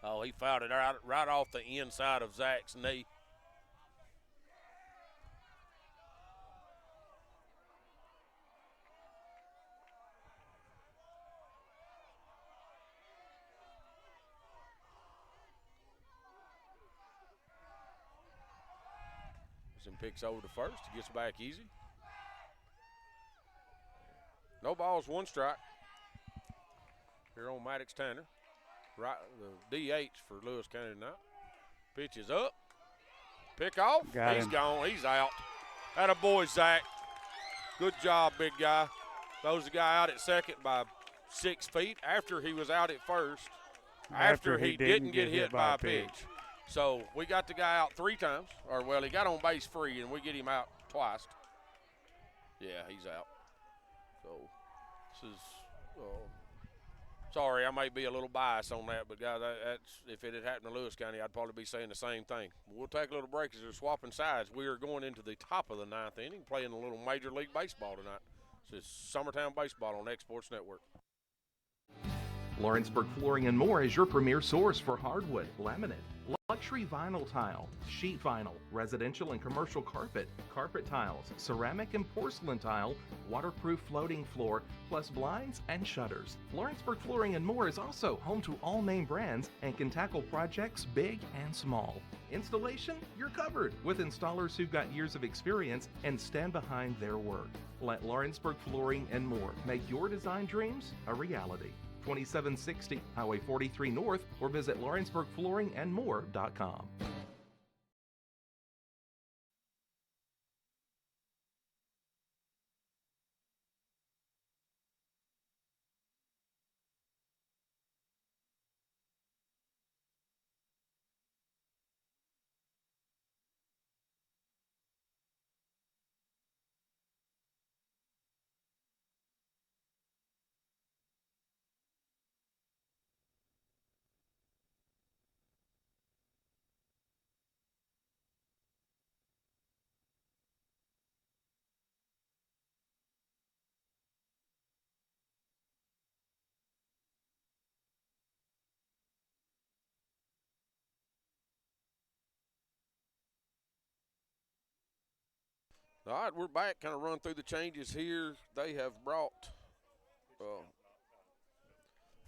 Oh, he fouled it right off the inside of Zach's knee. And picks over to first. He gets back easy. No balls, 1 strike. Here on Maddox Tanner. Right, the DH for Lewis County tonight. Pitch is up. Pick off. He's gone. He's out. Atta boy, Zach. Good job, big guy. Throws the guy out at second by 6 feet after he was out at first. after he didn't get hit by a pitch. So we got the guy out 3 times, or well, he got on base free, and we get him out twice. Yeah, he's out. So this is, sorry, I may be a little biased on that, but guys, that's if it had happened to Lewis County, I'd probably be saying the same thing. We'll take a little break as they're swapping sides. We are going into the top of the 9th inning, playing a little Major League Baseball tonight. This is Summertown Baseball on X Sports Network. Lawrenceburg Flooring and More is your premier source for hardwood, laminate, luxury vinyl tile, sheet vinyl, residential and commercial carpet, carpet tiles, ceramic and porcelain tile, waterproof floating floor, plus blinds and shutters. Lawrenceburg Flooring and More is also home to all name brands and can tackle projects big and small. Installation, you're covered with installers who've got years of experience and stand behind their work. Let Lawrenceburg Flooring and More make your design dreams a reality. 2760 Highway 43 North, or visit LawrenceburgFlooringandMore.com. All right, we're back. Kind of run through the changes here. They have brought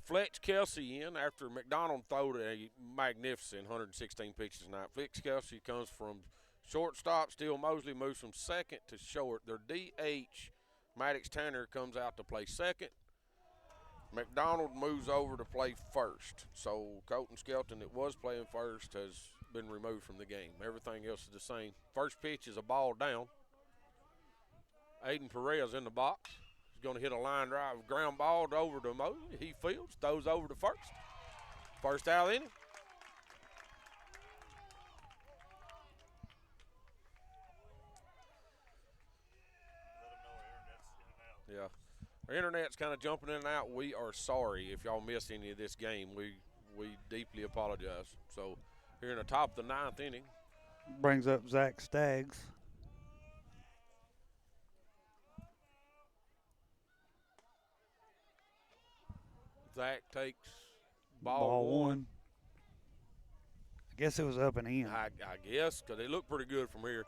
Fletch Kelsey in after McDonald throwed a magnificent 116 pitches tonight. Fletch Kelsey comes from shortstop. Steele Mosley moves from second to short. Their DH, Maddox Tanner, comes out to play second. McDonald moves over to play first. So Colton Skelton, that was playing first, has been removed from the game. Everything else is the same. First pitch is a ball down. Aiden Perez in the box. He's going to hit a line drive, ground ball over to Mosley. He fields, throws over to first. First out inning. Yeah. Our internet's kind of jumping in and out. We are sorry if y'all missed any of this game. We deeply apologize. So here in the top of the 9th inning. Brings up Zach Staggs. Zach takes ball one. I guess it was up and in. I guess, because they look pretty good from here.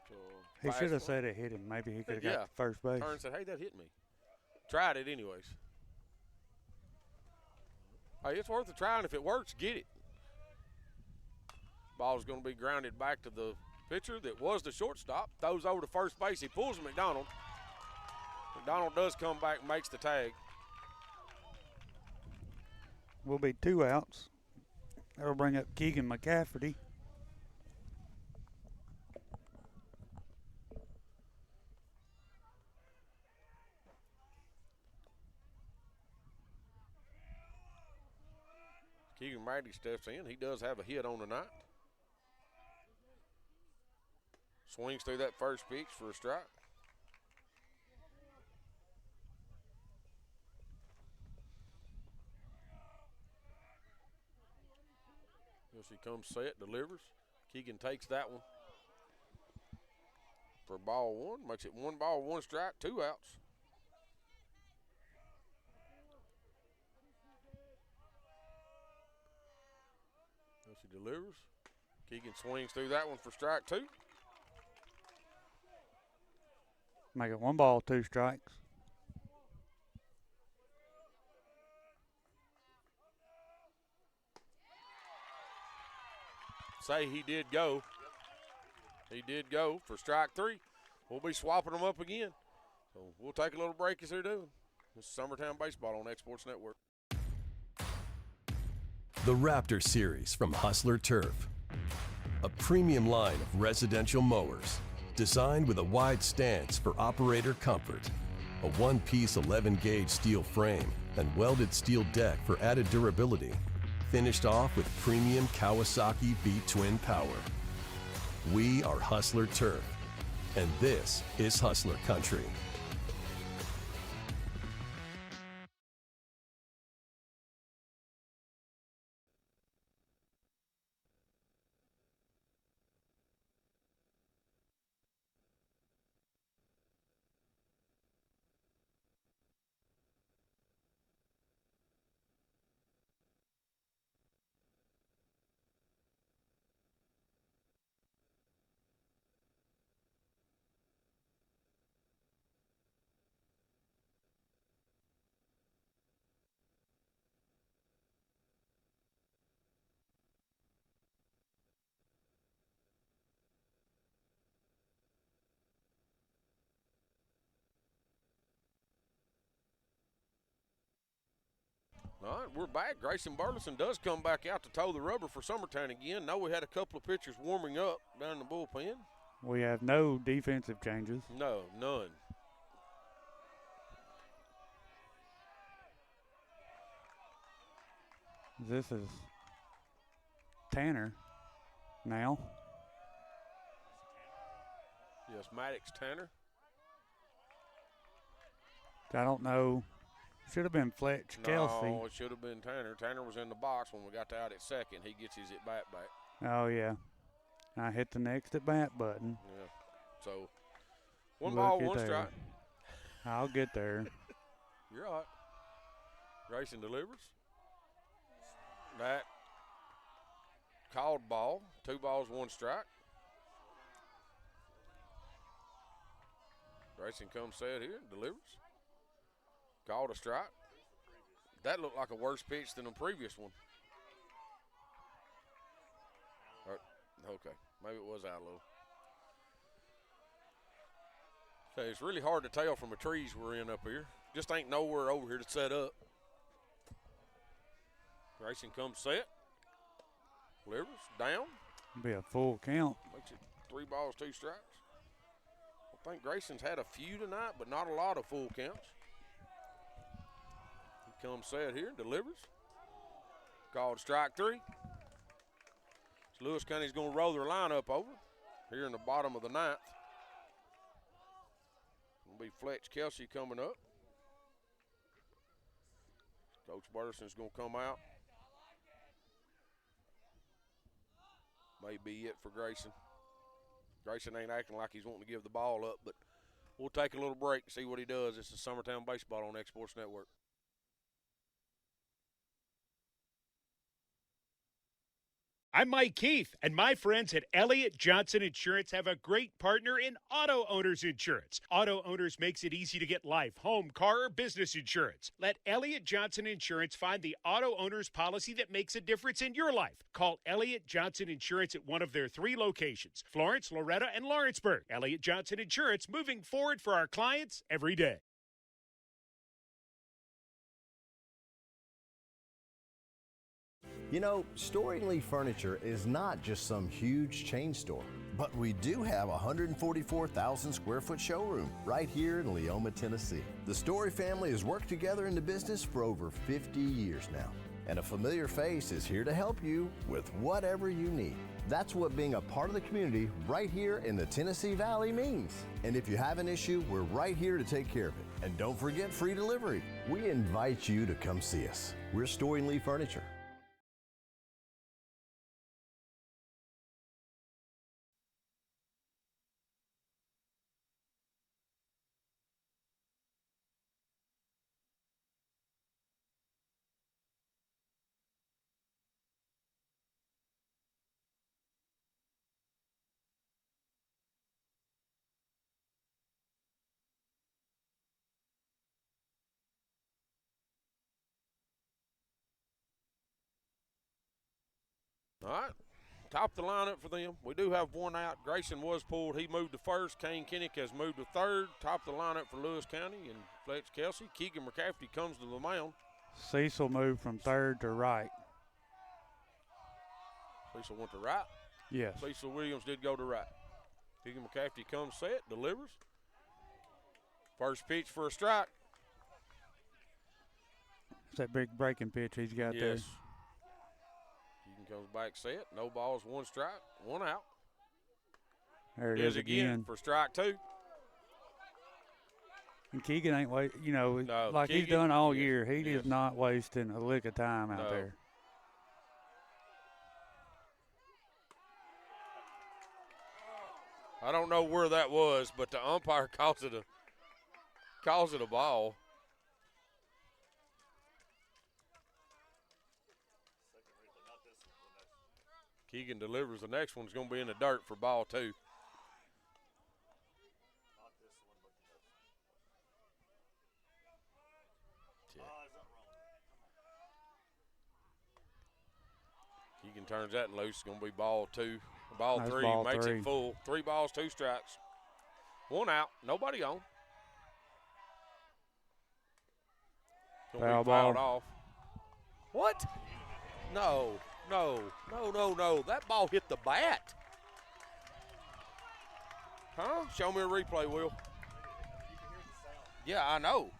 So he should have said it hit him. Maybe he could have got to first base. Turned and said, hey, that hit me. Tried it anyways. Hey, it's worth a try, and if it works, get it. Ball's going to be grounded back to the pitcher that was the shortstop. Throws over to first base. He pulls McDonald. McDonald does come back and makes the tag. Will be 2 outs. That'll bring up Keegan McCafferty. Keegan Brady steps in. He does have a hit on the night. Swings through that first pitch for a strike. Here she comes set, delivers. Keegan takes that one for ball one. Makes it 1 ball, 1 strike, 2 outs. Here she delivers. Keegan swings through that one for strike 2. Make it 1 ball, 2 strikes. Say he did go. He did go for strike 3. We'll be swapping them up again. So we'll take a little break as they're doing. This is Summertown Baseball on X Sports Network. The Raptor Series from Hustler Turf. A premium line of residential mowers designed with a wide stance for operator comfort. A one-piece 11-gauge steel frame and welded steel deck for added durability. Finished off with premium Kawasaki V-twin power. We are Hustler Turf, and this is Hustler Country. All right, we're back. Grayson Burleson does come back out to toe the rubber for Summertown again. Know we had a couple of pitchers warming up down in the bullpen. We have no defensive changes. No, none. This is Tanner now. Yes, Maddox Tanner. I don't know. Should have been Fletch Kelsey. No, it should have been Tanner. Tanner was in the box when we got out at second. He gets his at-bat back. Oh, yeah. I hit the next at-bat button. Yeah. So, one ball, one strike. I'll get there. You're all right. Grayson delivers. That called ball. 2 balls, 1 strike. Grayson comes set here, delivers. Called a strike. That looked like a worse pitch than the previous one. Okay, maybe it was out a little. So it's really hard to tell from the trees we're in up here. Just ain't nowhere over here to set up. Grayson comes set. Delivers, down. Be a full count. Makes it 3 balls, 2 strikes. I think Grayson's had a few tonight, but not a lot of full counts. He comes set here, delivers. Called strike 3. So Lewis County's going to roll their lineup over here in the bottom of the 9th. It'll be Fletch Kelsey coming up. Coach Burleson's going to come out. May be it for Grayson. Grayson ain't acting like he's wanting to give the ball up, but we'll take a little break and see what he does. This is Summertown Baseball on Exports Network. I'm Mike Keith, and my friends at Elliott Johnson Insurance have a great partner in Auto Owners Insurance. Auto Owners makes it easy to get life, home, car, or business insurance. Let Elliott Johnson Insurance find the Auto Owners policy that makes a difference in your life. Call Elliott Johnson Insurance at one of their 3 locations, Florence, Loretto, and Lawrenceburg. Elliott Johnson Insurance, moving forward for our clients every day. You know, Storing Lee Furniture is not just some huge chain store, but we do have a 144,000 square foot showroom right here in Leoma, Tennessee. The Story family has worked together in the business for over 50 years now, and a familiar face is here to help you with whatever you need. That's what being a part of the community right here in the Tennessee Valley means. And if you have an issue, we're right here to take care of it. And don't forget free delivery. We invite you to come see us. We're Storing Lee Furniture. All right, top of the lineup for them. We do have one out. Grayson was pulled. He moved to first. Kane Kinnick has moved to third. Top of the lineup for Lewis County and Fletch Kelsey. Keegan McCafferty comes to the mound. Cecil moved from third to right. Cecil went to right? Yes. Cecil Williams did go to right. Keegan McCafferty comes set, delivers. First pitch for a strike. It's that big breaking pitch he's got there. Yes. Keegan comes back set. No balls, 1 strike, 1 out. There it is again. For strike 2. And Keegan ain't No, like he's Keegan, done all yes, year. He yes. is not wasting a lick of time out No. there. I don't know where that was, but the umpire calls it a ball. Keegan delivers. The next one's going to be in the dirt for ball 2. Keegan turns that loose. It's going to be ball 2. Ball Nice 3 ball makes 3. it full. 3 balls, 2 strikes. 1 out. Nobody on. Going to Foul be fouled ball. off. What? No. That ball hit the bat. Huh? Show me a replay, Will. Yeah, I know.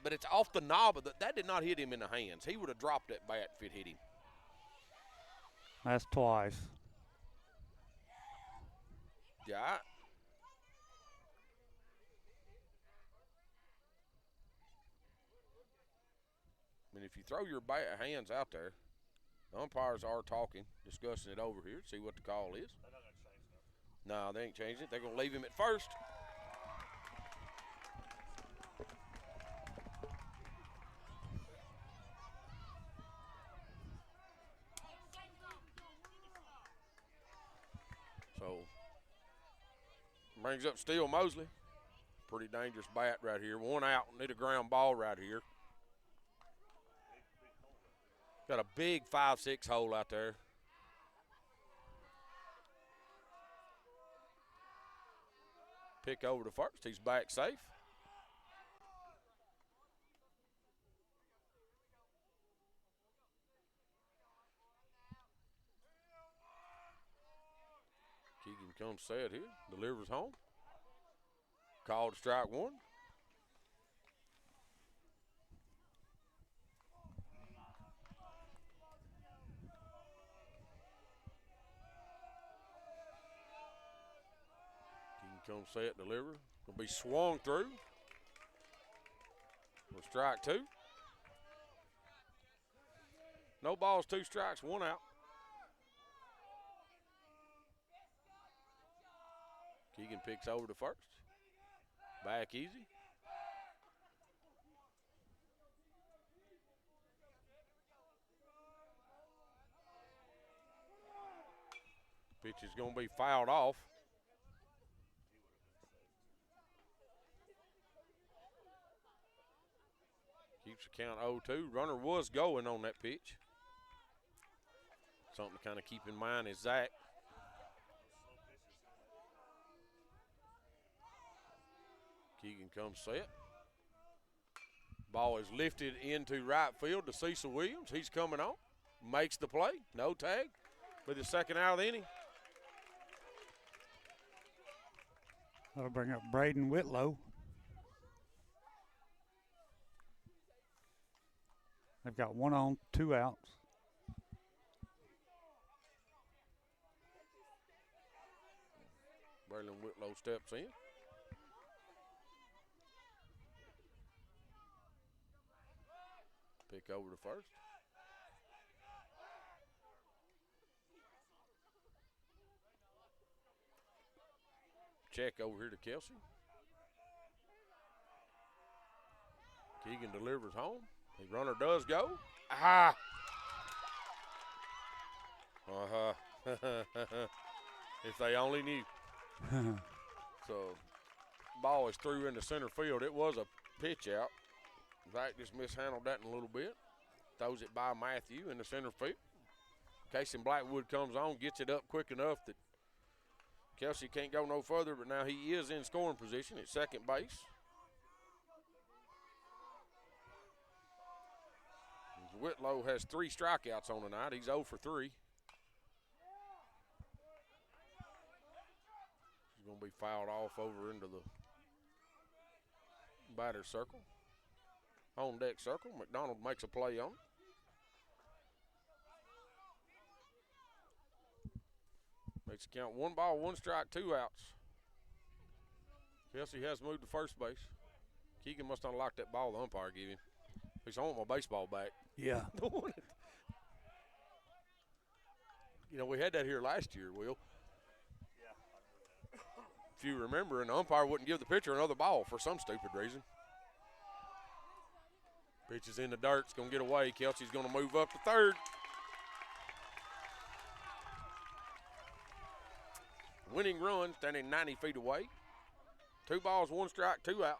But it's off the knob. That did not hit him in the hands. He would have dropped that bat if it hit him. That's twice. Yeah. I mean, if you throw your hands out there, the umpires are talking, discussing it over here, see what the call is. No, they ain't changed it. They're going to leave him at first. So, brings up Steele Mosley. Pretty dangerous bat right here. 1 out. Need a ground ball right here. Got a big 5-6 hole out there. Pick over to first. He's back safe. Keegan comes set here. Delivers home. Called strike 1. Comes set, deliver. Will be swung through. For strike 2. No balls, 2 strikes, 1 out. Keegan picks over to first. Back easy. Pitch is going to be fouled off. Keeps the count 0-2. Runner was going on that pitch. Something to kind of keep in mind is Zach. Keegan comes set. Ball is lifted into right field to Cecil Williams. He's coming on. Makes the play. No tag. With his second out of the inning. That'll bring up Braden Whitlow. They've got 1 on, 2 outs. Braylon Whitlow steps in. Pick over to first. Check over here to Kelsey. Keegan delivers home. The runner does go. Ah! If they only knew. So, ball is through into center field. It was a pitch out. Zach just mishandled that in a little bit. Throws it by Matthew in the center field. Casey Blackwood comes on, gets it up quick enough that Kelsey can't go no further, but now he is in scoring position at second base. Whitlow has 3 strikeouts on the night. He's 0 for 3. He's going to be fouled off over into the Batter circle. On deck circle. McDonald makes a play on it. Makes it count 1 ball, 1 strike, 2 outs. Kelsey has moved to first base. Keegan must not like that ball the umpire gave him. He's, I want my baseball back. Yeah. You know, we had that here last year, Will. If you remember, and the umpire wouldn't give the pitcher another ball for some stupid reason. Pitch is in the dirt. It's going to get away. Kelsey's going to move up to third. Winning run, standing 90 feet away. 2 balls, 1 strike, 2 outs.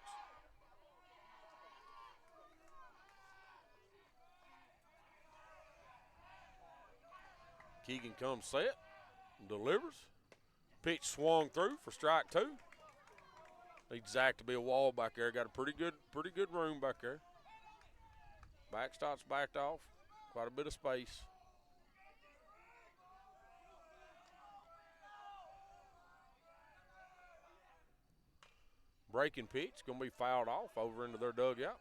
Keegan comes set, delivers. Pitch swung through for strike 2. Needs Zach to be a wall back there. Got a pretty good room back there. Backstop's backed off. Quite a bit of space. Breaking pitch, going to be fouled off over into their dugout.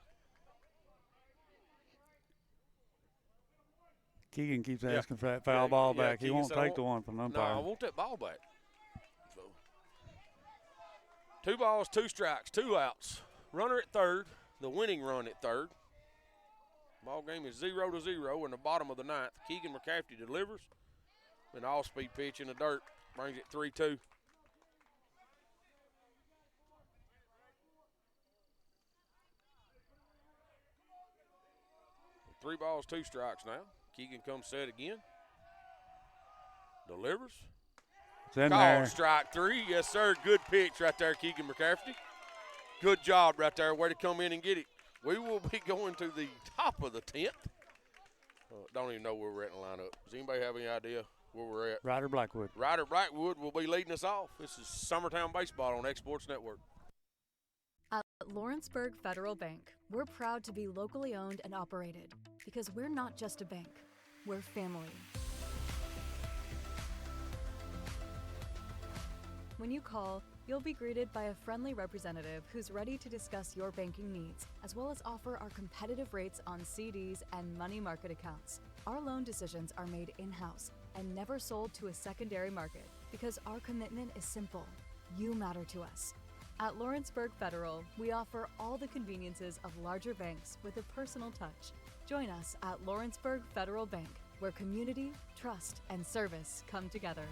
Keegan keeps asking for that foul ball back. He won't take the one from the umpire. No, I want that ball back. So, 2 balls, 2 strikes, 2 outs. Runner at third, the winning run at third. Ball game is 0-0 in the bottom of the 9th. Keegan McCafferty delivers. An all-speed pitch in the dirt. Brings it 3-2. Three balls, 2 strikes now. Keegan comes set again. Delivers. It's in Called there. strike 3. Yes, sir. Good pitch right there, Keegan McCafferty. Good job right there. Way to come in and get it. We will be going to the top of the 10th. Don't even know where we're at in the lineup. Does anybody have any idea where we're at? Ryder Blackwood. Ryder Blackwood will be leading us off. This is Summertown Baseball on X Sports Network. At Lawrenceburg Federal Bank, we're proud to be locally owned and operated because we're not just a bank, we're family. When you call, you'll be greeted by a friendly representative who's ready to discuss your banking needs, as well as offer our competitive rates on CDs and money market accounts. Our loan decisions are made in-house and never sold to a secondary market because our commitment is simple. You matter to us. At Lawrenceburg Federal, we offer all the conveniences of larger banks with a personal touch. Join us at Lawrenceburg Federal Bank, where community, trust, and service come together.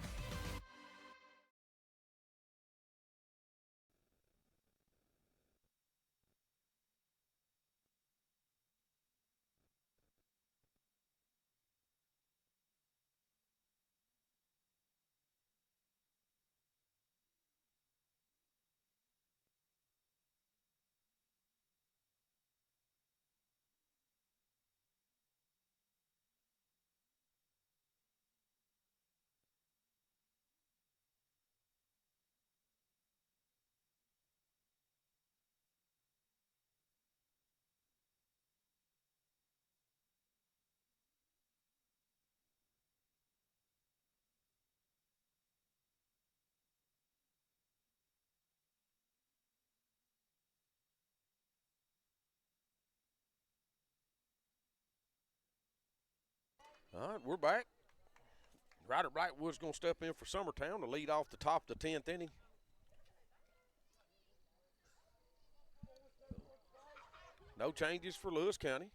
All right, we're back. Ryder Blackwood's going to step in for Summertown to lead off the top of the 10th inning. No changes for Lewis County.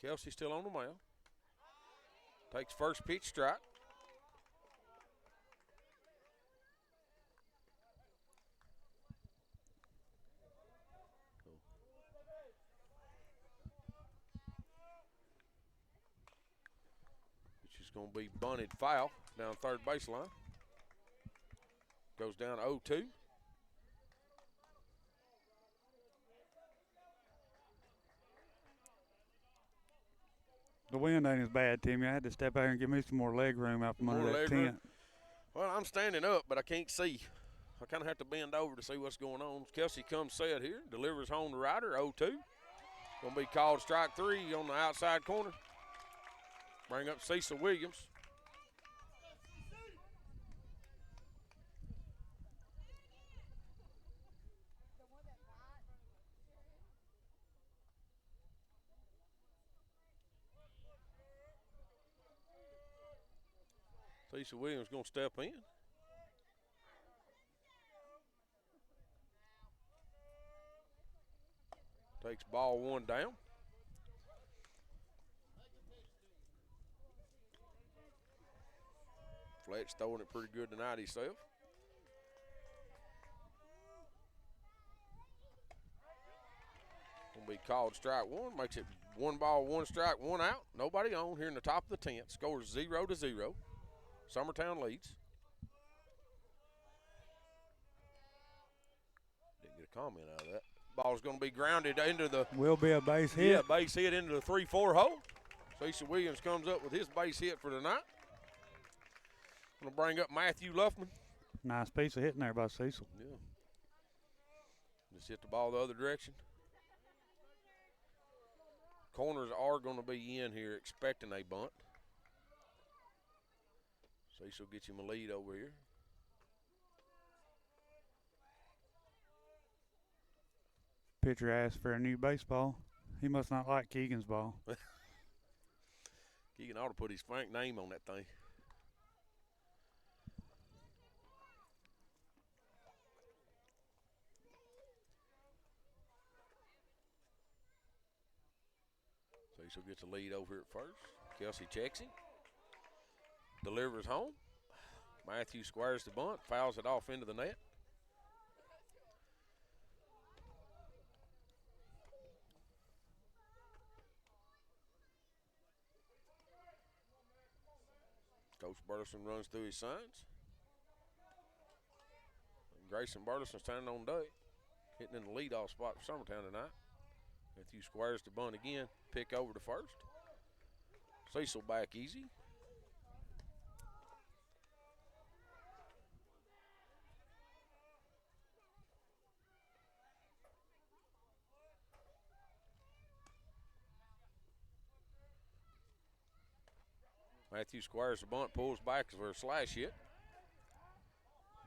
Kelsey still on the mound. Takes first pitch, strike. Which is going to be bunted foul down third baseline. Goes down 0-2. The wind ain't as bad, Timmy. I had to step out here and give me some more leg room out from under that tent. Well, I'm standing up, but I can't see. I kind of have to bend over to see what's going on. Kelsey comes set here, delivers home to Ryder, 0-2. Going to be called strike 3 on the outside corner. Bring up Cecil Williams. Cecil Williams going to step in. Takes ball one down. Fletch throwing it pretty good tonight himself. Gonna be called strike one. Makes it 1 ball, 1 strike, 1 out. Nobody on here in the top of the 10th. Scores 0-0. Summertown leads. Didn't get a comment out of that. Ball's going to be grounded into the. Will be a base hit. Yeah, base hit into the 3-4 hole. Cecil Williams comes up with his base hit for tonight. Going to bring up Matthew Luffman. Nice piece of hitting there by Cecil. Yeah. Just hit the ball the other direction. Corners are going to be in here expecting a bunt. Cecil gets him a lead over here. Pitcher asked for a new baseball. He must not like Keegan's ball. Keegan ought to put his frank name on that thing. Cecil gets a lead over here at first. Kelsey checks him. Delivers home. Matthew squares the bunt, fouls it off into the net. Coach Burleson runs through his signs. Grayson Burleson standing on deck, hitting in the leadoff spot for Summertown tonight. Matthew squares the bunt again, pick over to first. Cecil back easy. Matthew squares the bunt, pulls back for a slash hit.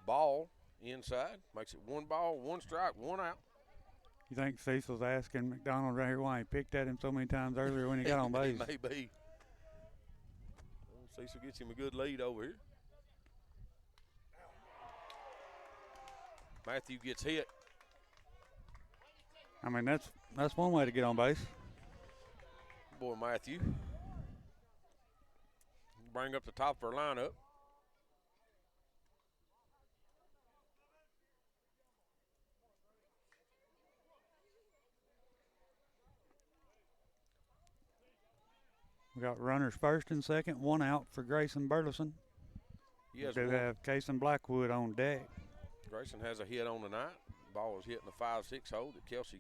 Ball inside, makes it 1 ball, 1 strike, 1 out. You think Cecil's asking McDonald right here why he picked at him so many times earlier when he got on base? Maybe. Well, Cecil gets him a good lead over here. Matthew gets hit. I mean, that's one way to get on base. Boy, Matthew. Bring up the top of our lineup. We got runners first and second, 1 out for Grayson Burleson. We do have Kason Blackwood on deck. Grayson has a hit on the night. Ball was hitting the 5-6 hole that Kelsey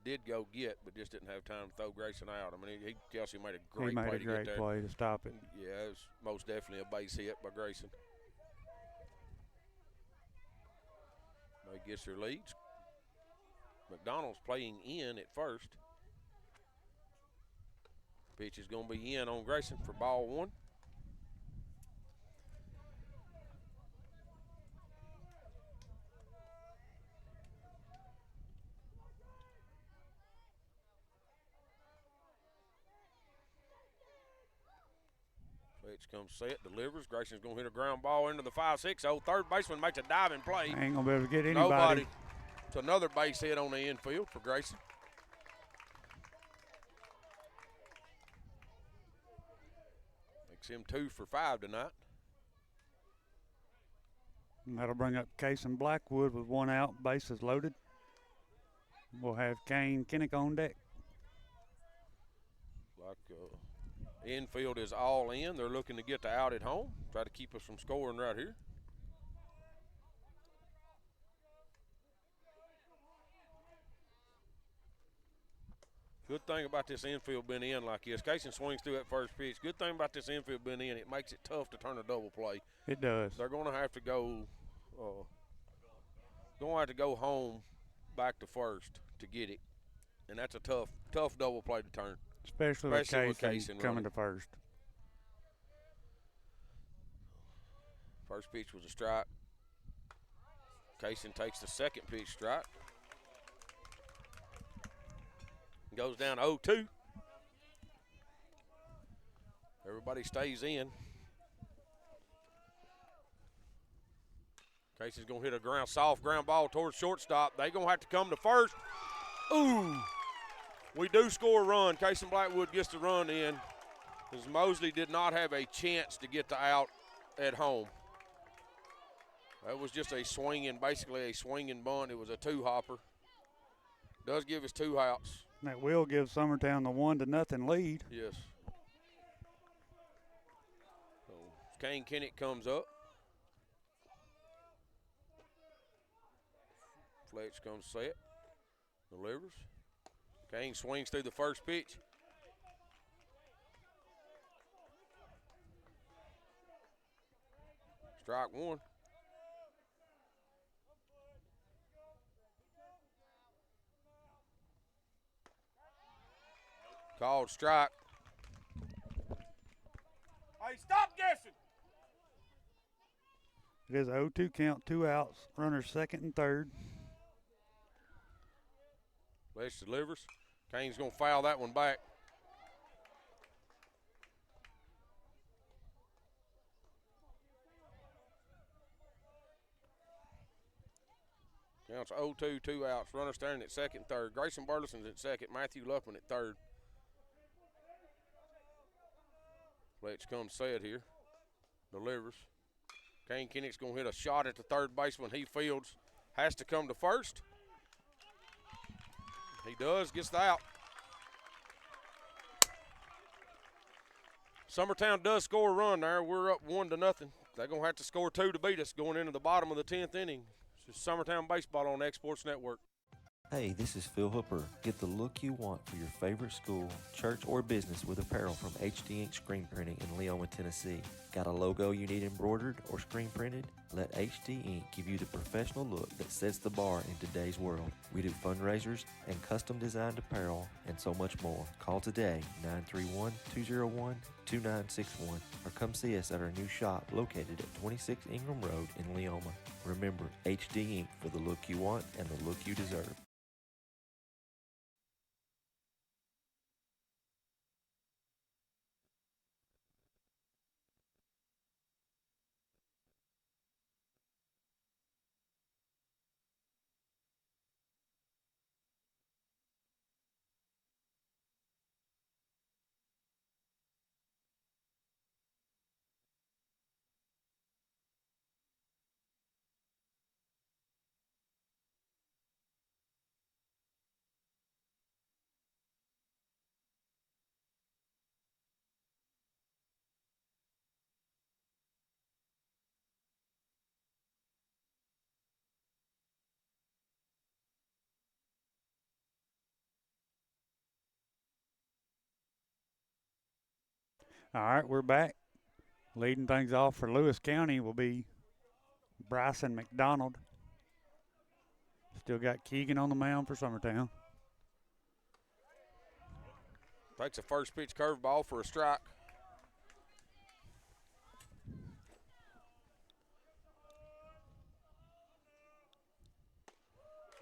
did go get, but just didn't have time to throw Grayson out. I mean, Kelsey made a great play to get there. He made a great play to stop it. Yeah, it was most definitely a base hit by Grayson. They gets their leads. McDonald's playing in at first. Pitch is going to be in on Grayson for ball 1. Pitch comes set, delivers. Grayson's going to hit a ground ball into the 5-6. Third baseman makes a diving play. Ain't going to be able to get anybody. Nobody. It's another base hit on the infield for Grayson. Makes him 2 for 5 tonight. And that'll bring up Kason Blackwood with 1 out, bases loaded. We'll have Kane Kinnick on deck. Infield is all in. They're looking to get the out at home. Try to keep us from scoring right here. Good thing about this infield being in like this. Kaysen swings through that first pitch. Good thing about this infield being in, it makes it tough to turn a double play. It does. They're going to have to go home back to first to get it. And that's a tough double play to turn. Especially with Kaysen coming to first. First pitch was a strike. Kaysen takes the second pitch strike. Goes down 0-2. Everybody stays in. Casey's going to hit a soft ground ball towards shortstop. They're going to have to come to first. Ooh. We do score a run. Casey Blackwood gets the run in, because Mosley did not have a chance to get the out at home. That was just basically a swinging bunt. It was a two-hopper. Does give us 2 outs. That will give Summertown the 1-0 lead. Yes. So Kane Kennett comes up. Fletch comes set. Delivers. Kane swings through the first pitch. Strike 1. Called strike. Hey, stop guessing. It is 0-2 count, 2 outs. Runners second and third. Fletch delivers. Kane's going to foul that one back. Counts 0-2, 2 outs. Runner standing at second, third. Grayson Burleson's at second. Matthew Luckman at third. Fletch comes set here. Delivers. Kane Kenneck's going to hit a shot at the third baseman. He fields. Has to come to first. He does. Gets the out. Summertown does score a run there. We're up 1-0. They're going to have to score 2 to beat us going into the bottom of the 10th inning. It's Summertown Baseball on X-Sports Network. Hey, this is Phil Hooper. Get the look you want for your favorite school, church, or business with apparel from HD Ink Screen Printing in Leoma, Tennessee. Got a logo you need embroidered or screen printed? Let HD Ink give you the professional look that sets the bar in today's world. We do fundraisers and custom designed apparel and so much more. Call today, 931-201-2961, or come see us at our new shop located at 26 Ingram Road in Leoma. Remember, HD Ink for the look you want and the look you deserve. All right, we're back. Leading things off for Lewis County will be Bryson McDonald. Still got Keegan on the mound for Summertown. Takes a first pitch curveball for a strike.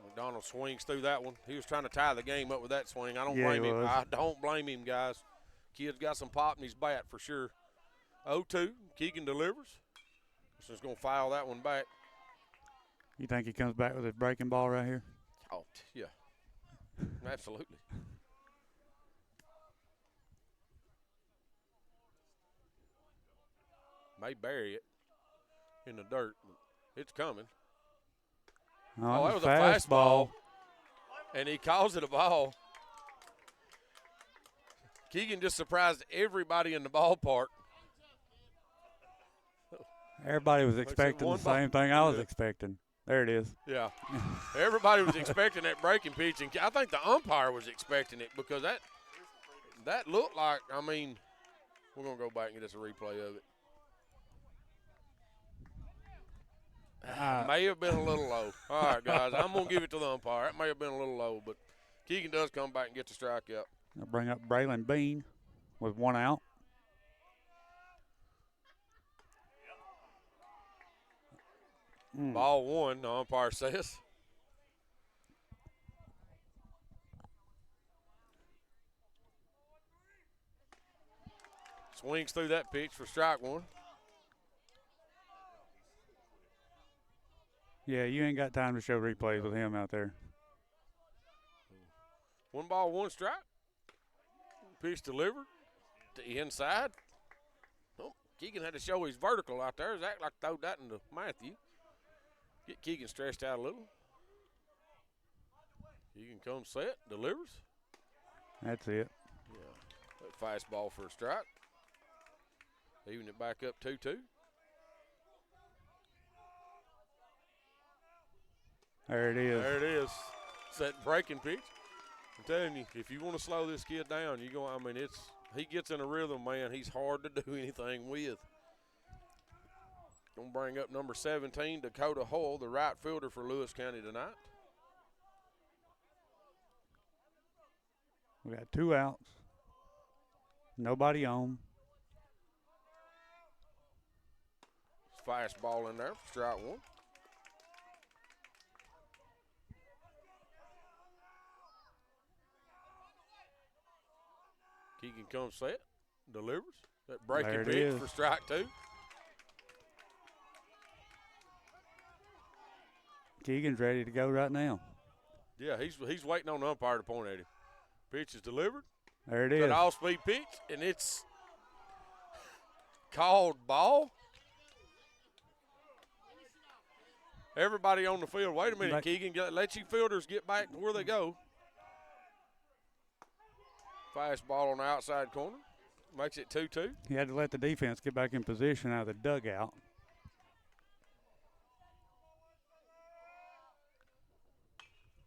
McDonald swings through that one. He was trying to tie the game up with that swing. I don't blame him. I don't blame him, guys. Kid's got some pop in his bat for sure. 0-2. Keegan delivers. This is going to foul that one back. You think he comes back with his breaking ball right here? Oh, yeah. Absolutely. May bury it in the dirt. It's coming. Oh, that was a fastball. And he calls it a ball. Keegan just surprised everybody in the ballpark. Everybody was expecting the same thing I was expecting. There it is. Yeah. Everybody was expecting that breaking pitch, and I think the umpire was expecting it because that looked like, I mean, we're going to go back and get us a replay of it. May have been a little low. All right, guys, I'm going to give it to the umpire. It may have been a little low, but Keegan does come back and get the strikeout. I'll bring up Braylon Bean with 1 out. Ball 1, the umpire says. Swings through that pitch for strike 1. Yeah, you ain't got time to show replays with him out there. 1 ball, 1 strike. Pitch delivered to inside. Oh, Keegan had to show his vertical out there. It's act like throw that into Matthew. Get Keegan stretched out a little. Keegan comes set, delivers. That's it. Yeah, that fastball for a strike. Even it back up 2-2. There it is. There it is. Set breaking pitch. I'm telling you, if you want to slow this kid down, you go. I mean, he gets in a rhythm, man. He's hard to do anything with. Gonna bring up number 17, Dakota Hull, the right fielder for Lewis County tonight. We got 2 outs. Nobody on. Fastball in there for strike 1. Keegan comes set, delivers. That breaking pitch for strike 2. Keegan's ready to go right now. Yeah, he's waiting on the umpire to point at him. Pitch is delivered. There it is. That all-speed pitch, and it's called ball. Everybody on the field, wait a minute, Keegan. Let you fielders get back to where they go. Fastball on the outside corner. Makes it 2-2. He had to let the defense get back in position out of the dugout.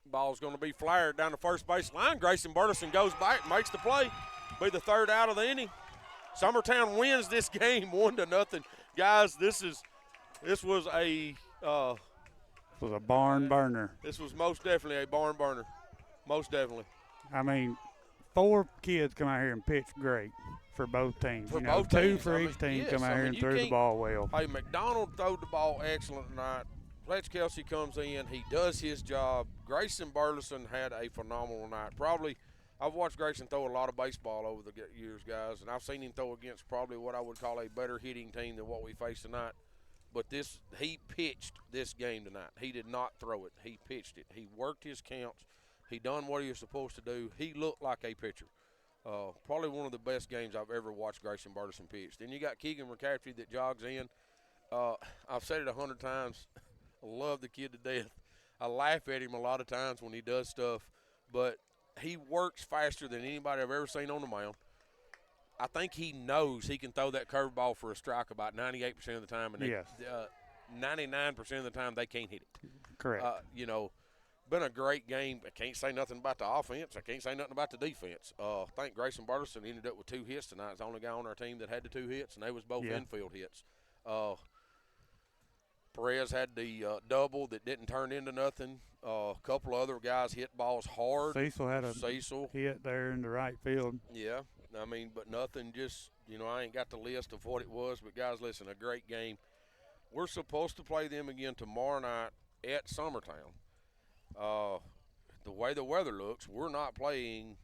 Ball's going to be flared down the first base line. Grayson Burleson goes back, makes the play. Be the 3rd out of the inning. Summertown wins this game 1-0. Guys, this was a barn burner. This was most definitely a barn burner. Most definitely. I mean, 4 kids come out here and pitch great for both teams. For both 2 teams. For each team come out here and threw the ball well. Hey, McDonald throwed the ball excellent tonight. Fletch Kelsey comes in. He does his job. Grayson Burleson had a phenomenal night. Probably, I've watched Grayson throw a lot of baseball over the years, guys, and I've seen him throw against probably what I would call a better hitting team than what we face tonight. But he pitched this game tonight. He did not throw it. He pitched it. He worked his counts. He done what he was supposed to do. He looked like a pitcher. Probably one of the best games I've ever watched Grayson Burleson pitch. Then you got Keegan McCaffrey that jogs in. I've said it 100 times. I love the kid to death. I laugh at him a lot of times when he does stuff, but he works faster than anybody I've ever seen on the mound. I think he knows he can throw that curveball for a strike about 98% of the time, and 99% of the time they can't hit it. Correct. Been a great game. I can't say nothing about the offense. I can't say nothing about the defense. I think Grayson Burleson ended up with 2 hits tonight. He's the only guy on our team that had the 2 hits, and they was both infield hits. Perez had the double that didn't turn into nothing. A couple of other guys hit balls hard. Cecil had a hit there in the right field. Yeah, I mean, but nothing just, I ain't got the list of what it was. But, guys, listen, a great game. We're supposed to play them again tomorrow night at Summertown. The way the weather looks, we're not playing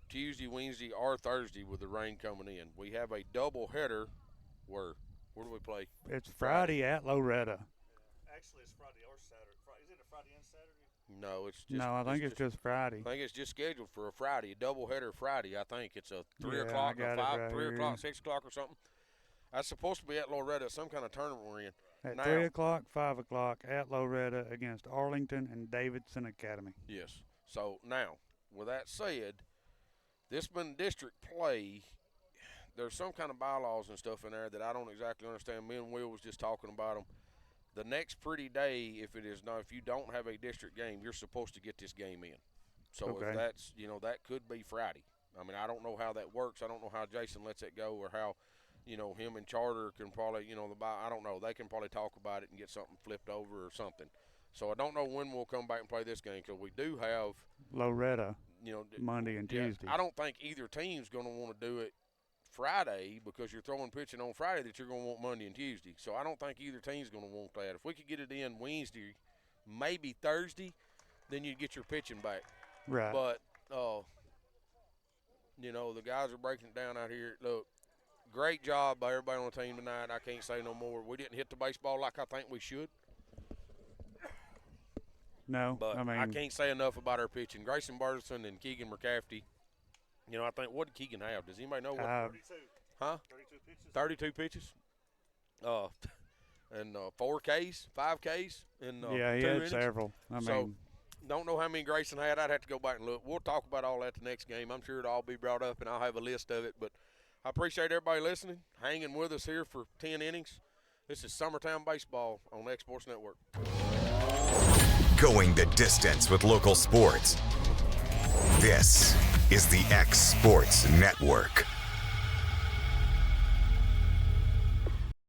Tuesday, Wednesday, or Thursday with the rain coming in. We have a double header. Where do we play? It's Friday at Loretta. Actually, it's Friday or Saturday. Is it a Friday and Saturday? No, it's just. No, I think it's just Friday. I think it's just scheduled for a Friday, a doubleheader Friday. I think it's a 3 Yeah, o'clock, I got or it 5, right 3 here. o'clock, 6 o'clock, or something. That's supposed to be at Loretta, some kind of tournament we're in. At Now- 3 o'clock, 5 o'clock at Loretta against Arlington and Davidson Academy. Yes. So now, with that said, this been district play. There's some kind of bylaws and stuff in there that I don't exactly understand. Me and Will was just talking about them. The next pretty day, if you don't have a district game, you're supposed to get this game in. So Okay. if that's, that could be Friday. I mean, I don't know how that works. I don't know how Jason lets it go or how, him and Charter can probably, I don't know. They can probably talk about it and get something flipped over or something. So I don't know when we'll come back and play this game because we do have Loretta Monday and yeah, Tuesday. I don't think either team's going to want to do it Friday because you're throwing pitching on Friday that you're going to want Monday and Tuesday. So I don't think either team's going to want that. If we could get it in Wednesday, maybe Thursday, then you'd get your pitching back. Right. But, the guys are breaking it down out here. Look, great job by everybody on the team tonight. I can't say no more. We didn't hit the baseball like I think we should. No, But I mean, I can't say enough about our pitching. Grayson Burleson and Keegan McCafferty. You know, I think, what did Keegan have? Does anybody know what? 32. Huh? 32 pitches. 32 pitches. And 4 Ks, 5 Ks, and yeah, he 2 had innings. several. I So, mean, don't know how many Grayson had. I'd have to go back and look. We'll talk about all that the next game. I'm sure it'll all be brought up, and I'll have a list of it. But I appreciate everybody listening, hanging with us here for 10 innings. This is Summertown Baseball on X Sports Network. Going the distance with local sports. This is the X Sports Network.